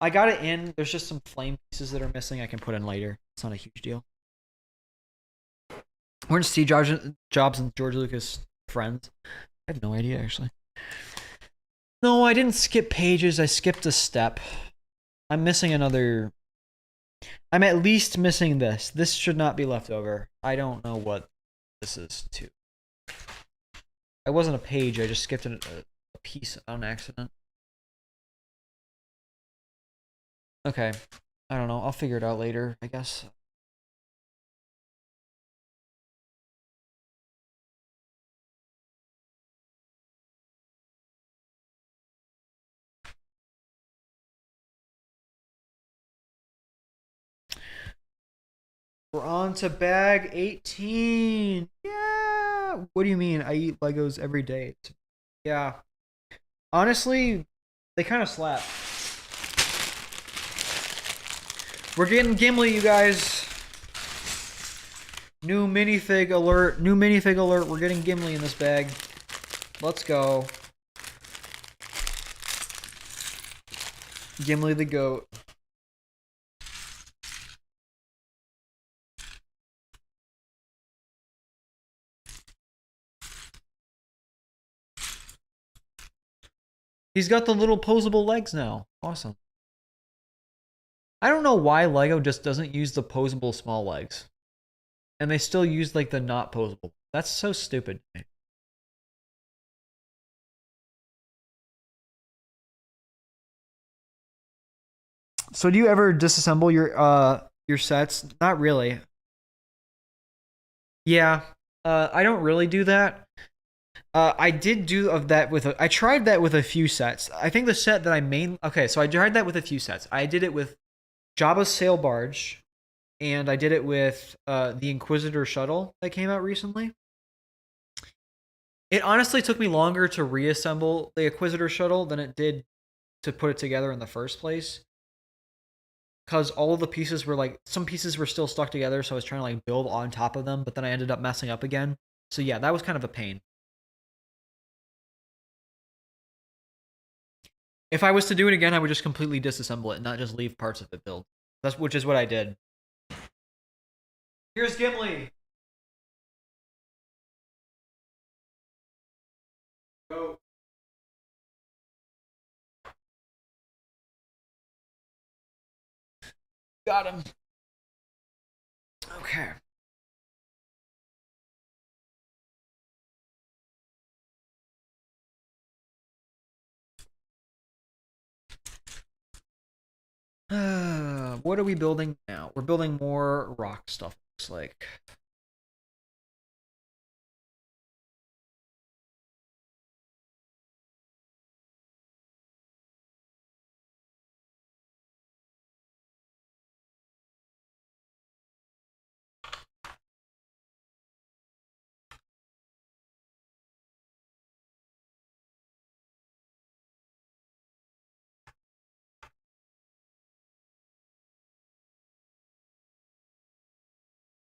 I got it in. There's just some flame pieces that are missing I can put in later. It's not a huge deal. Weren't Steve Jobs and George Lucas friends? I have no idea, actually. No, I didn't skip pages. I skipped a step. I'm missing another... I'm at least missing this. This should not be left over. I don't know what this is, too. It wasn't a page, I just skipped a piece on accident. Okay. I don't know. I'll figure it out later, I guess. We're on to bag 18. Yeah. What do you mean? I eat Legos every day. Yeah. Honestly, they kind of slap. We're getting Gimli, you guys. New minifig alert. New minifig alert. We're getting Gimli in this bag. Let's go. Gimli the goat. He's got the little posable legs now. Awesome. I don't know why Lego just doesn't use the posable small legs. And they still use like the not posable. That's so stupid. So do you ever disassemble your sets? Not really. Yeah. I don't really do that. I did do of that with I tried that with a few sets. I think the set that okay, so I tried that with a few sets. I did it with Jabba's sail barge, and I did it with the Inquisitor shuttle that came out recently. It honestly took me longer to reassemble the Inquisitor shuttle than it did to put it together in the first place. Because all of the pieces were like, some pieces were still stuck together, so I was trying to like build on top of them, but then I ended up messing up again. So yeah, that was kind of a pain. If I was to do it again, I would just completely disassemble it and not just leave parts of it built. Which is what I did. Here's Gimli. Go. Got him. Okay. What are we building now? We're building more rock stuff, looks like.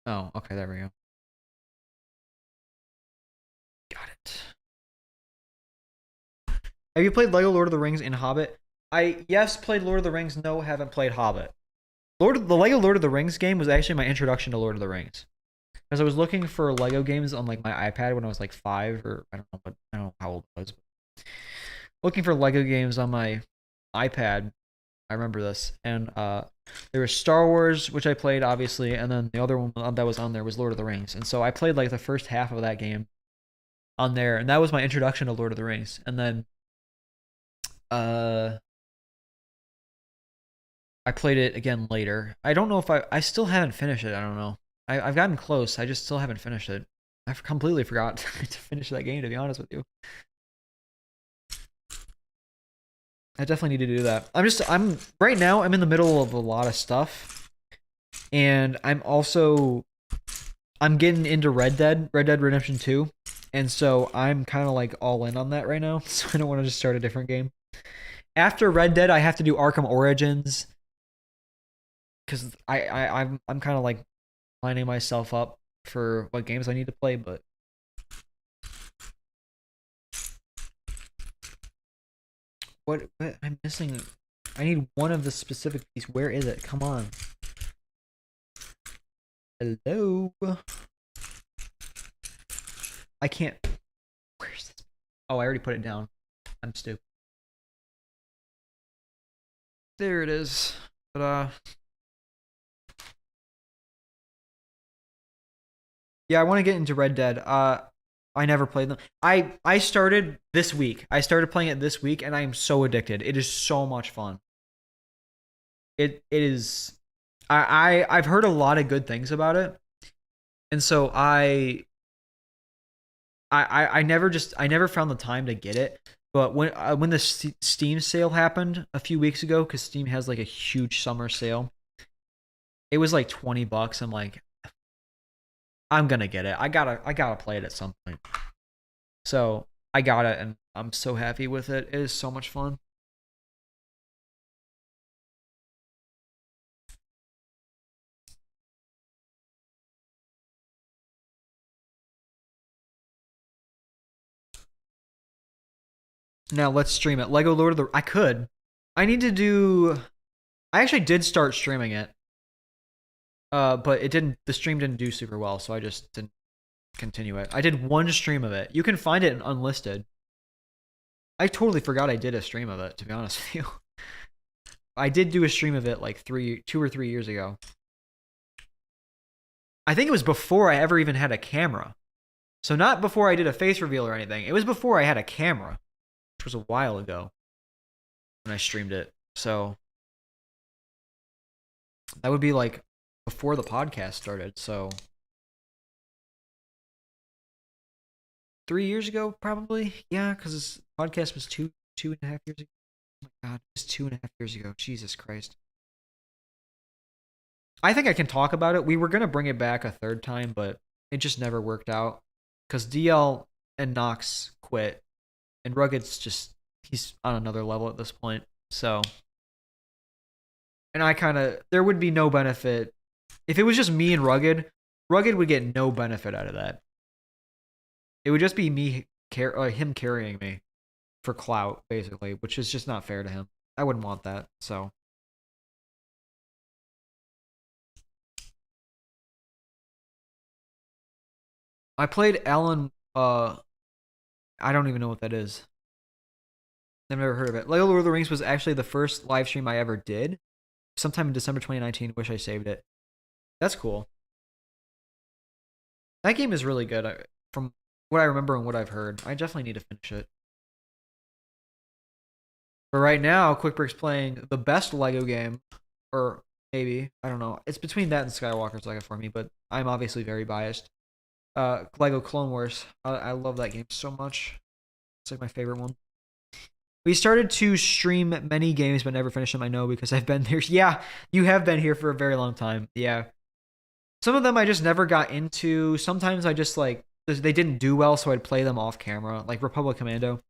Oh, okay, there we go. Got it. Have you played Lego Lord of the Rings and Hobbit? Yes, played Lord of the Rings. No, haven't played Hobbit. The Lego Lord of the Rings game was actually my introduction to Lord of the Rings. Because I was looking for Lego games on like my iPad when I was like 5 or I don't know, but I don't know how old I was. But looking for Lego games on my iPad. I remember this, and there was Star Wars, which I played obviously, and then the other one that was on there was Lord of the Rings, and so I played like the first half of that game on there, and that was my introduction to Lord of the Rings, and then I played it again later. I don't know if I still haven't finished it. I don't know. I've gotten close. I just still haven't finished it. I completely forgot to finish that game, to be honest with you. I definitely need to do that. I'm right now I'm in the middle of a lot of stuff. And I'm getting into Red Dead Redemption 2. And so I'm kind of like all in on that right now. So I don't want to just start a different game. After Red Dead, I have to do Arkham Origins. Cause I'm kind of like lining myself up for what games I need to play, but what I'm missing, I need one of the specific piece. Where is it? Come on. Hello. I can't. Where's this? Oh, I already put it down. I'm stupid. There it is. But yeah, I want to get into Red Dead. I never played them. I started this week. I started playing it this week, and I am so addicted. It is so much fun. It is. I've heard a lot of good things about it, and so I never found the time to get it. But when the Steam sale happened a few weeks ago, because Steam has like a huge summer sale, it was like $20. I'm like, I'm gonna get it. I gotta play it at some point. So I got it, and I'm so happy with it. It is so much fun. Now let's stream it. Lego Lord of the. I could. I need to do. I actually did start streaming it. But it didn't. The stream didn't do super well, so I just didn't continue it. I did one stream of it. You can find it in unlisted. I totally forgot I did a stream of it. To be honest with you, I did do a stream of it like 2 or 3 years ago. I think it was before I ever even had a camera. So not before I did a face reveal or anything. It was before I had a camera, which was a while ago when I streamed it. So that would be like before the podcast started. So 3 years ago, probably. Yeah, because this podcast was two and a half years ago. Oh my God, it was 2.5 years ago. Jesus Christ. I think I can talk about it. We were going to bring it back a third time, but it just never worked out because DL and Nox quit, and Rugged's just, he's on another level at this point. So, and there would be no benefit. If it was just me and Rugged would get no benefit out of that. It would just be him carrying me for clout, basically, which is just not fair to him. I wouldn't want that, so. I played Alan. I don't even know what that is. I've never heard of it. Lego Lord of the Rings was actually the first live stream I ever did. Sometime in December 2019. Wish I saved it. That's cool. That game is really good. From what I remember and what I've heard, I definitely need to finish it. But right now, QuickBrick's playing the best Lego game, or maybe, I don't know. It's between that and Skywalker's Lego for me, but I'm obviously very biased. Lego Clone Wars. I love that game so much. It's like my favorite one. We started to stream many games, but never finished them. I know because I've been here. Yeah, you have been here for a very long time. Yeah. Some of them I just never got into. Sometimes I just like, they didn't do well, so I'd play them off camera. Like Republic Commando.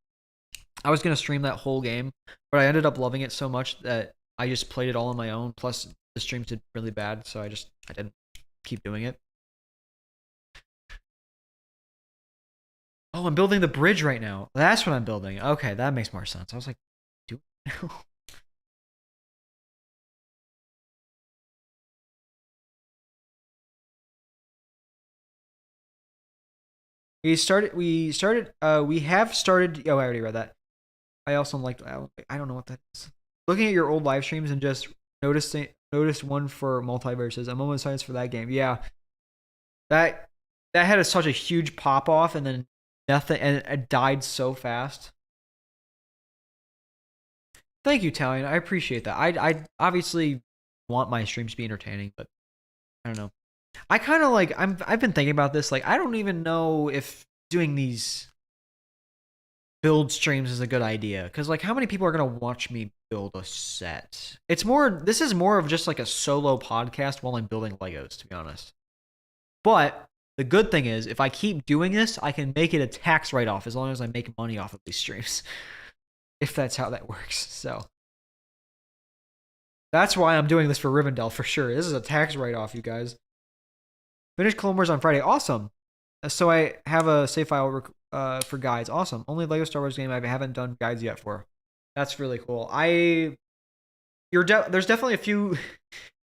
I was going to stream that whole game, but I ended up loving it so much that I just played it all on my own. Plus, the streams did really bad, so I didn't keep doing it. Oh, I'm building the bridge right now. That's what I'm building. Okay, that makes more sense. I was like, do it now. We have started. Oh, I already read that. I also like. I don't know what that is. Looking at your old live streams and just noticed one for multiverses. A moment of silence for that game. Yeah, that had such a huge pop off, and then nothing, and it died so fast. Thank you, Talion. I appreciate that. I obviously want my streams to be entertaining, but I don't know. I kind of like I've been thinking about this. Like I don't even know if doing these build streams is a good idea because like how many people are gonna watch me build a set? This is more of just like a solo podcast while I'm building Legos, to be honest. But the good thing is if I keep doing this, I can make it a tax write-off as long as I make money off of these streams. If that's how that works. So that's why I'm doing this for Rivendell for sure. This is a tax write-off, you guys. Finish Clone Wars on Friday. Awesome. So I have a save file for guides. Awesome. Only Lego Star Wars game I haven't done guides yet for. That's really cool. There's definitely a few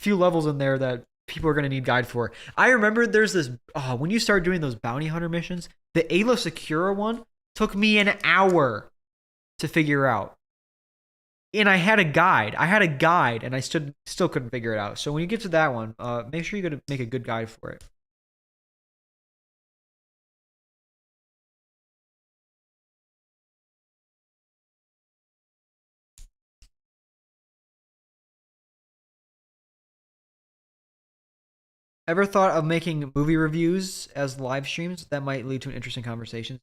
levels in there that people are going to need guide for. I remember there's this when you start doing those bounty hunter missions, the Ayla Secura one took me an hour to figure out. And I had a guide. And I still couldn't figure it out. So when you get to that one, make sure you make a good guide for it. Ever thought of making movie reviews as live streams? That might lead to an interesting conversation.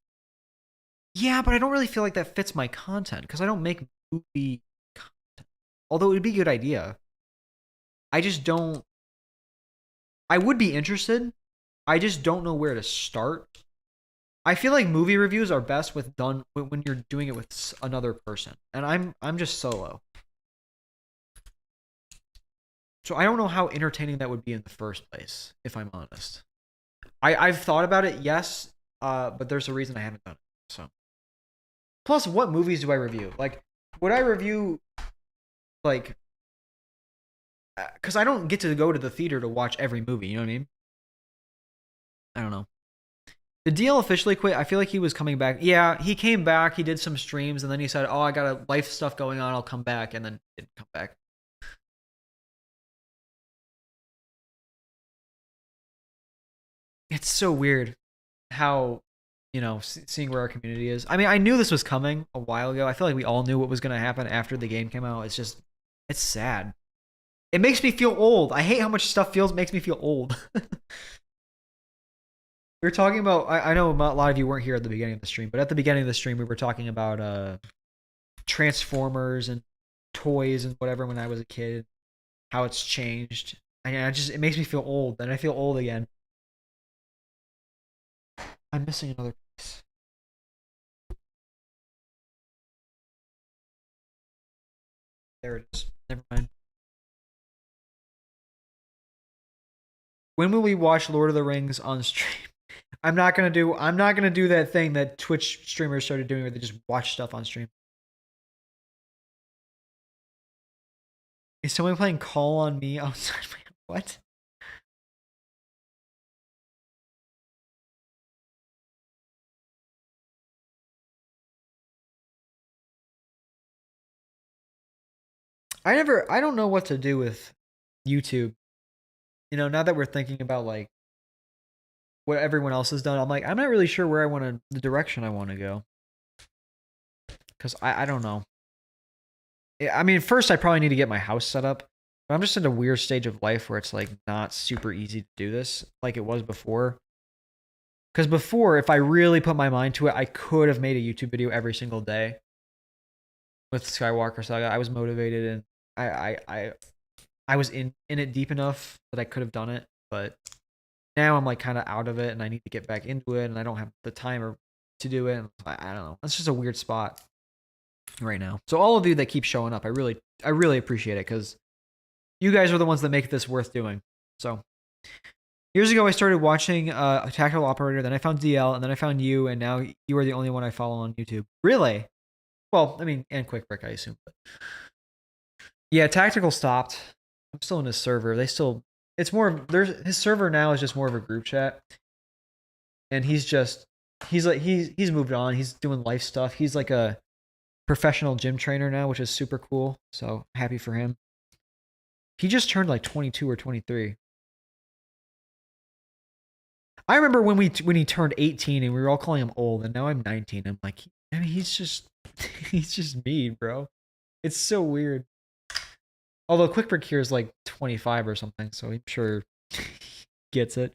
Yeah, but I don't really feel like that fits my content because I don't make movie content. Although it would be a good idea. I just don't. I would be interested. I just don't know where to start. I feel like movie reviews are best with done when you're doing it with another person, and I'm just solo. So I don't know how entertaining that would be in the first place, if I'm honest. I've thought about it, yes, but there's a reason I haven't done it. So plus, what movies do I review? Like, would I review like? Because I don't get to go to the theater to watch every movie. You know what I mean? I don't know. Did DL officially quit? I feel like he was coming back. Yeah, he came back. He did some streams, and then he said, "Oh, I got a life stuff going on. I'll come back," and then didn't come back. It's so weird how, seeing where our community is. I mean, I knew this was coming a while ago. I feel like we all knew what was going to happen after the game came out. It's sad. It makes me feel old. I hate how much stuff makes me feel old. We were talking about. I know a lot of you weren't here at the beginning of the stream, but at the beginning of the stream, we were talking about Transformers and toys and whatever when I was a kid, how it's changed. And it makes me feel old, and I feel old again. I'm missing another piece. There it is. Never mind. When will we watch Lord of the Rings on stream? I'm not gonna do that thing that Twitch streamers started doing where they just watch stuff on stream. Is someone playing Call on Me outside my what? I don't know what to do with YouTube. Now that we're thinking about like what everyone else has done, I'm like, I'm not really sure where the direction I want to go. Cause I don't know. I mean, first I probably need to get my house set up. But I'm just in a weird stage of life where it's like not super easy to do this like it was before. Because before, if I really put my mind to it, I could have made a YouTube video every single day with Skywalker Saga. I was motivated and I was in it deep enough that I could have done it. But now I'm like kind of out of it and I need to get back into it and I don't have the time to do it. And I don't know. It's just a weird spot right now. So all of you that keep showing up, I really appreciate it because you guys are the ones that make this worth doing. So years ago, I started watching a Tactical Operator, then I found DL, and then I found you, and now you are the only one I follow on YouTube. Really? Well, I mean, and Quick Brick, I assume. But yeah, Tactical stopped. I'm still in his server. It's more, his server now is just more of a group chat. And he's moved on. He's doing life stuff. He's like a professional gym trainer now, which is super cool. So happy for him. He just turned like 22 or 23. I remember when he turned 18 and we were all calling him old, and now I'm 19. I'm like, I mean, he's just me, bro. It's so weird. Although Quick Brick here is like 25 or something, so I'm sure he gets it.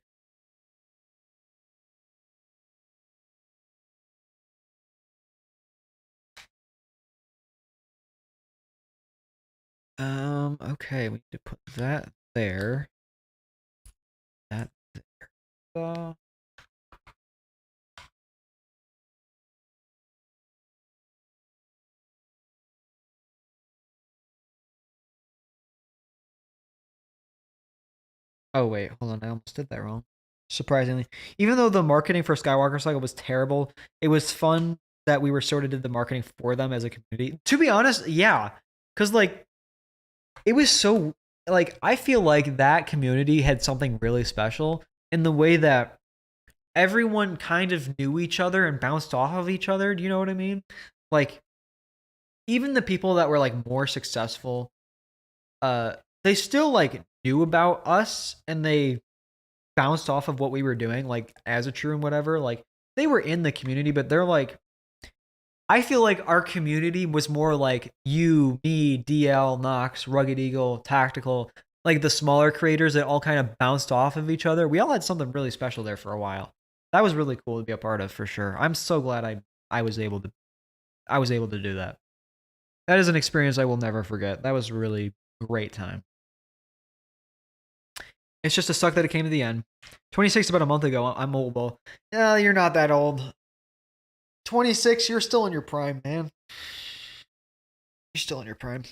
Okay, we need to put that there. That there. Oh wait, hold on, I almost did that wrong. Surprisingly. Even though the marketing for Skywalker Saga was terrible, it was fun that we were sort of did the marketing for them as a community. To be honest, yeah. Cause like it was so like I feel like that community had something really special in the way that everyone kind of knew each other and bounced off of each other. Do you know what I mean? Like even the people that were like more successful, they still like knew about us and they bounced off of what we were doing, like as a true and whatever. Like they were in the community, but they're like, I feel like our community was more like you, me, DL, Nox, RuggedEagle, Tactical. like the smaller creators that all kind of bounced off of each other. We all had something really special there for a while. That was really cool to be a part of for sure. I'm so glad I was able to do that. That is an experience I will never forget. That was a really great time. It's just a suck that it came to the end. 26 about a month ago. I'm old, though. Yeah, you're not that old. 26, you're still in your prime, man. You're still in your prime.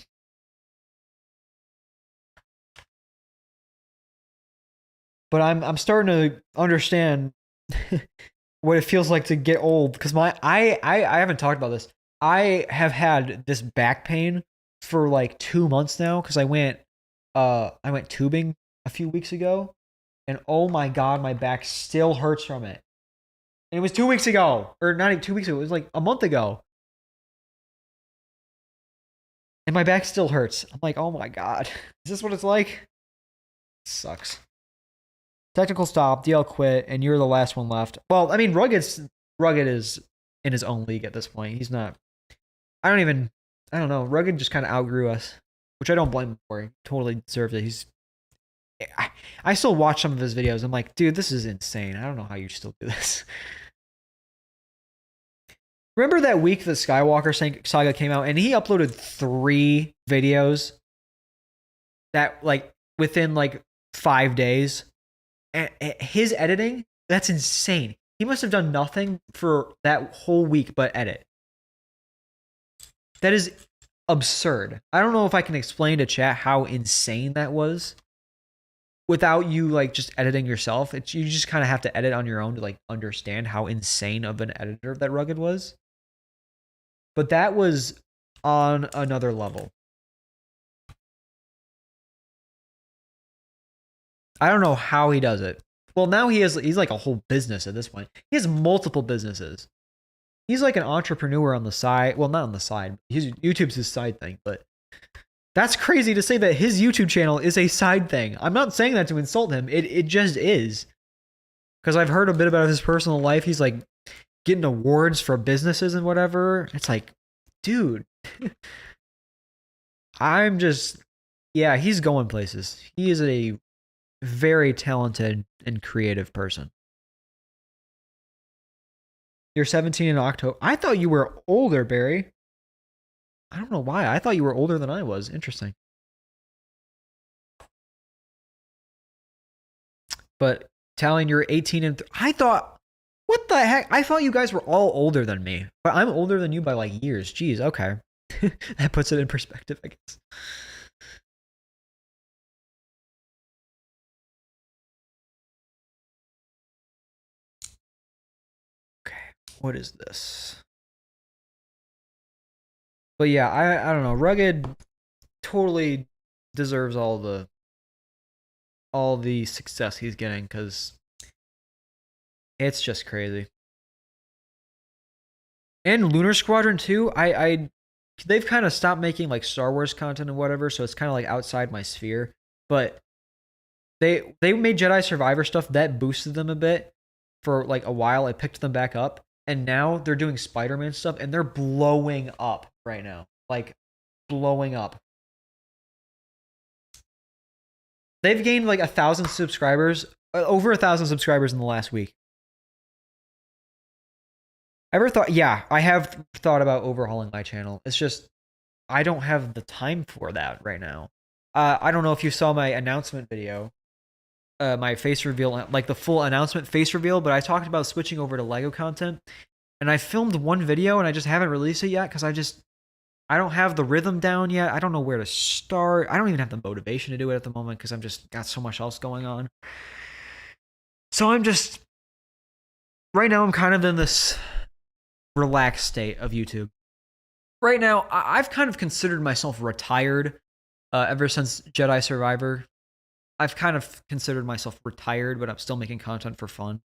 But I'm starting to understand what it feels like to get old, because I haven't talked about this. I have had this back pain for like 2 months now, because I went tubing a few weeks ago, and oh my god, my back still hurts from it. And it was 2 weeks ago, or not even 2 weeks ago. It was like a month ago, and my back still hurts. I'm like, oh my god, is this what it's like? It sucks. Technical stop, DL quit, and you're the last one left. Well, I mean, Rugged is in his own league at this point. He's not. I don't know. Rugged just kind of outgrew us, which I don't blame him for. He totally deserves it. I still watch some of his videos. I'm like, dude, this is insane. I don't know how you still do this. Remember that week the Skywalker saga came out, and he uploaded 3 videos that like within like 5 days. And his editing, that's insane. He must have done nothing for that whole week but edit. That is absurd. I don't know if I can explain to chat how insane that was without you like just editing yourself. You just kind of have to edit on your own to like understand how insane of an editor that Rugged was. But that was on another level. I don't know how he does it. Well, now he's like a whole business at this point. He has multiple businesses. He's like an entrepreneur on the side. Well, not on the side. YouTube's his side thing, but that's crazy to say that his YouTube channel is a side thing. I'm not saying that to insult him. It just is. Because I've heard a bit about his personal life. He's like getting awards for businesses and whatever. It's like, dude. Yeah, he's going places. He is a very talented and creative person. You're 17 in October. I thought you were older, Barry. I don't know why. I thought you were older than I was. Interesting. But telling you're 18 and I thought, what the heck? I thought you guys were all older than me, but I'm older than you by like years. Jeez, okay. That puts it in perspective, I guess. What is this? But yeah, I don't know. Rugged totally deserves all the success he's getting, because it's just crazy. And Lunar Squadron 2, they've kind of stopped making like Star Wars content and whatever, so it's kind of like outside my sphere. But they made Jedi Survivor stuff that boosted them a bit for like a while. I picked them back up. And now they're doing Spider-Man stuff, and they're blowing up right now. Like, blowing up. They've gained like 1,000 subscribers, over 1,000 subscribers in the last week. Yeah, I have thought about overhauling my channel. It's just, I don't have the time for that right now. I don't know if you saw my announcement video. My face reveal, like the full announcement face reveal, but I talked about switching over to Lego content, and I filmed one video and I just haven't released it yet because I don't have the rhythm down yet. I don't know where to start. I don't even have the motivation to do it at the moment because I'm just got so much else going on. So right now I'm kind of in this relaxed state of YouTube. Right now, I've kind of considered myself retired ever since Jedi Survivor. I've kind of considered myself retired, but I'm still making content for fun.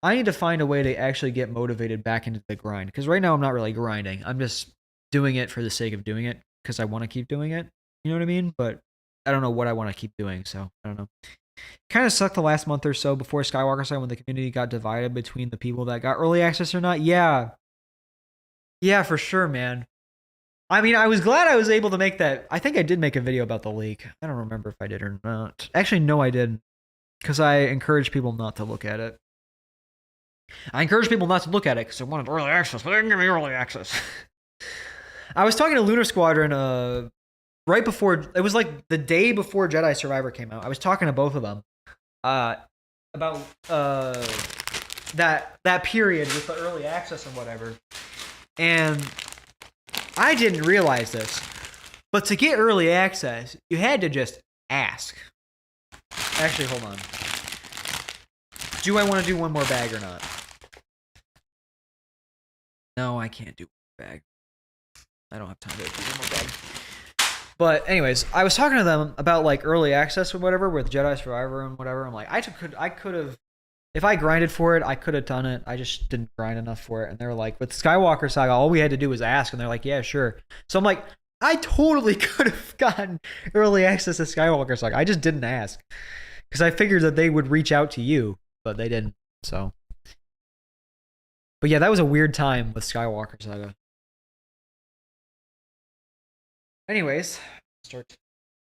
I need to find a way to actually get motivated back into the grind, because right now I'm not really grinding. I'm just doing it for the sake of doing it because I want to keep doing it. You know what I mean? But I don't know what I want to keep doing, so I don't know. Kind of sucked the last month or so before Skywalker side when the community got divided between the people that got early access or not. Yeah. Yeah, for sure, man. I mean, I was glad I was able to make that. I think I did make a video about the leak. I don't remember if I did or not. Actually, no, I didn't. Because I encourage people not to look at it. I encourage people not to look at it because I wanted early access, but they didn't give me early access. I was talking to Lunar Squadron right before, it was like the day before Jedi Survivor came out. I was talking to both of them about that period with the early access and whatever. And I didn't realize this, but to get early access, you had to just ask. Actually, hold on. Do I want to do one more bag or not? No, I can't do one bag. I don't have time to do one more bag. But anyways, I was talking to them about like early access or whatever with Jedi Survivor and whatever. I'm like, I could have, if I grinded for it, I could have done it. I just didn't grind enough for it. And they're like, with Skywalker Saga, all we had to do was ask. And they're like, yeah, sure. So I'm like, I totally could have gotten early access to Skywalker Saga. I just didn't ask because I figured that they would reach out to you, but they didn't. So, but yeah, that was a weird time with Skywalker Saga. Anyways, start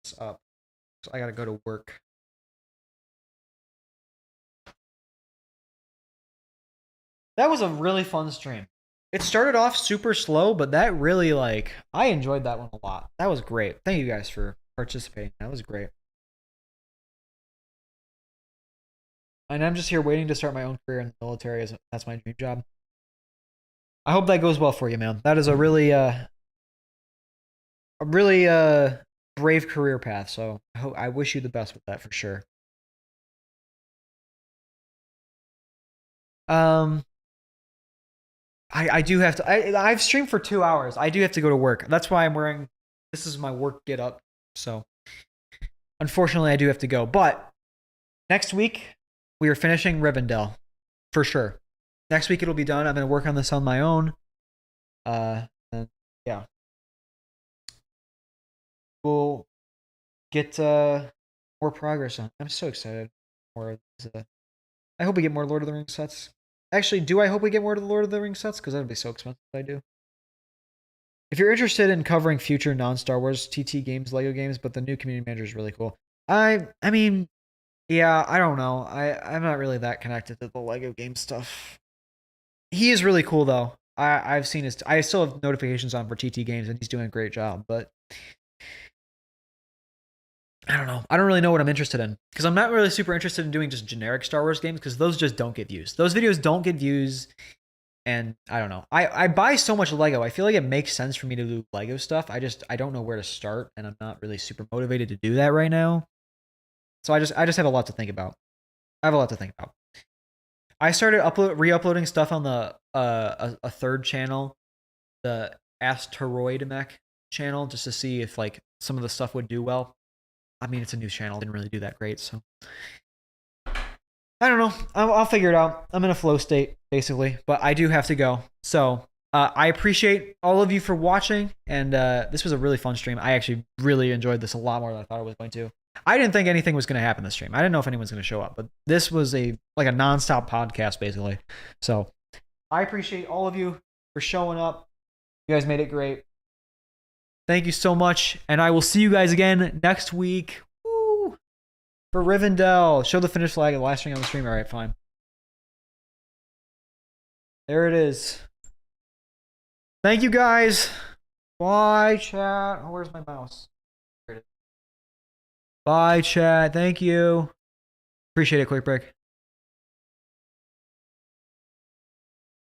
this up. So I gotta go to work. That was a really fun stream. It started off super slow, but that really, like, I enjoyed that one a lot. That was great. Thank you guys for participating. That was great. And I'm just here waiting to start my own career in the military. That's my dream job. I hope that goes well for you, man. That is a really brave career path. So I wish you the best with that for sure. I do have to. I've streamed for 2 hours. I do have to go to work. That's why I'm wearing. This is my work get up. So unfortunately, I do have to go. But next week we are finishing Rivendell for sure. Next week it'll be done. I'm gonna work on this on my own. And yeah, we'll get more progress on. I'm so excited. I hope we get more Lord of the Rings sets. Actually, do I hope we get more to the Lord of the Rings sets? Because that would be so expensive if I do. If you're interested in covering future non-Star Wars TT games, Lego games, but the new community manager is really cool. I mean, yeah, I don't know. I'm not really that connected to the Lego game stuff. He is really cool though. I've seen his. I still have notifications on for TT games, and he's doing a great job. But I don't know. I don't really know what I'm interested in because I'm not really super interested in doing just generic Star Wars games because those just don't get views. Those videos don't get views, and I don't know. I buy so much Lego. I feel like it makes sense for me to do Lego stuff. I don't know where to start, and I'm not really super motivated to do that right now. So I just have a lot to think about. I have a lot to think about. I started re-uploading stuff on the a third channel, the TheAsTroidmech channel, just to see if like some of the stuff would do well. I mean, it's a new channel. It didn't really do that great, so I don't know. I'll figure it out. I'm in a flow state, basically, but I do have to go. So I appreciate all of you for watching, and this was a really fun stream. I actually really enjoyed this a lot more than I thought I was going to. I didn't think anything was going to happen this stream. I didn't know if anyone's going to show up, but this was like a nonstop podcast, basically. So I appreciate all of you for showing up. You guys made it great. Thank you so much, and I will see you guys again next week. Woo! For Rivendell. Show the finish flag of the last stream on the stream. All right, fine. There it is. Thank you, guys. Bye, chat. Oh, where's my mouse? There it is. Bye, chat. Thank you. Appreciate it. Quick break.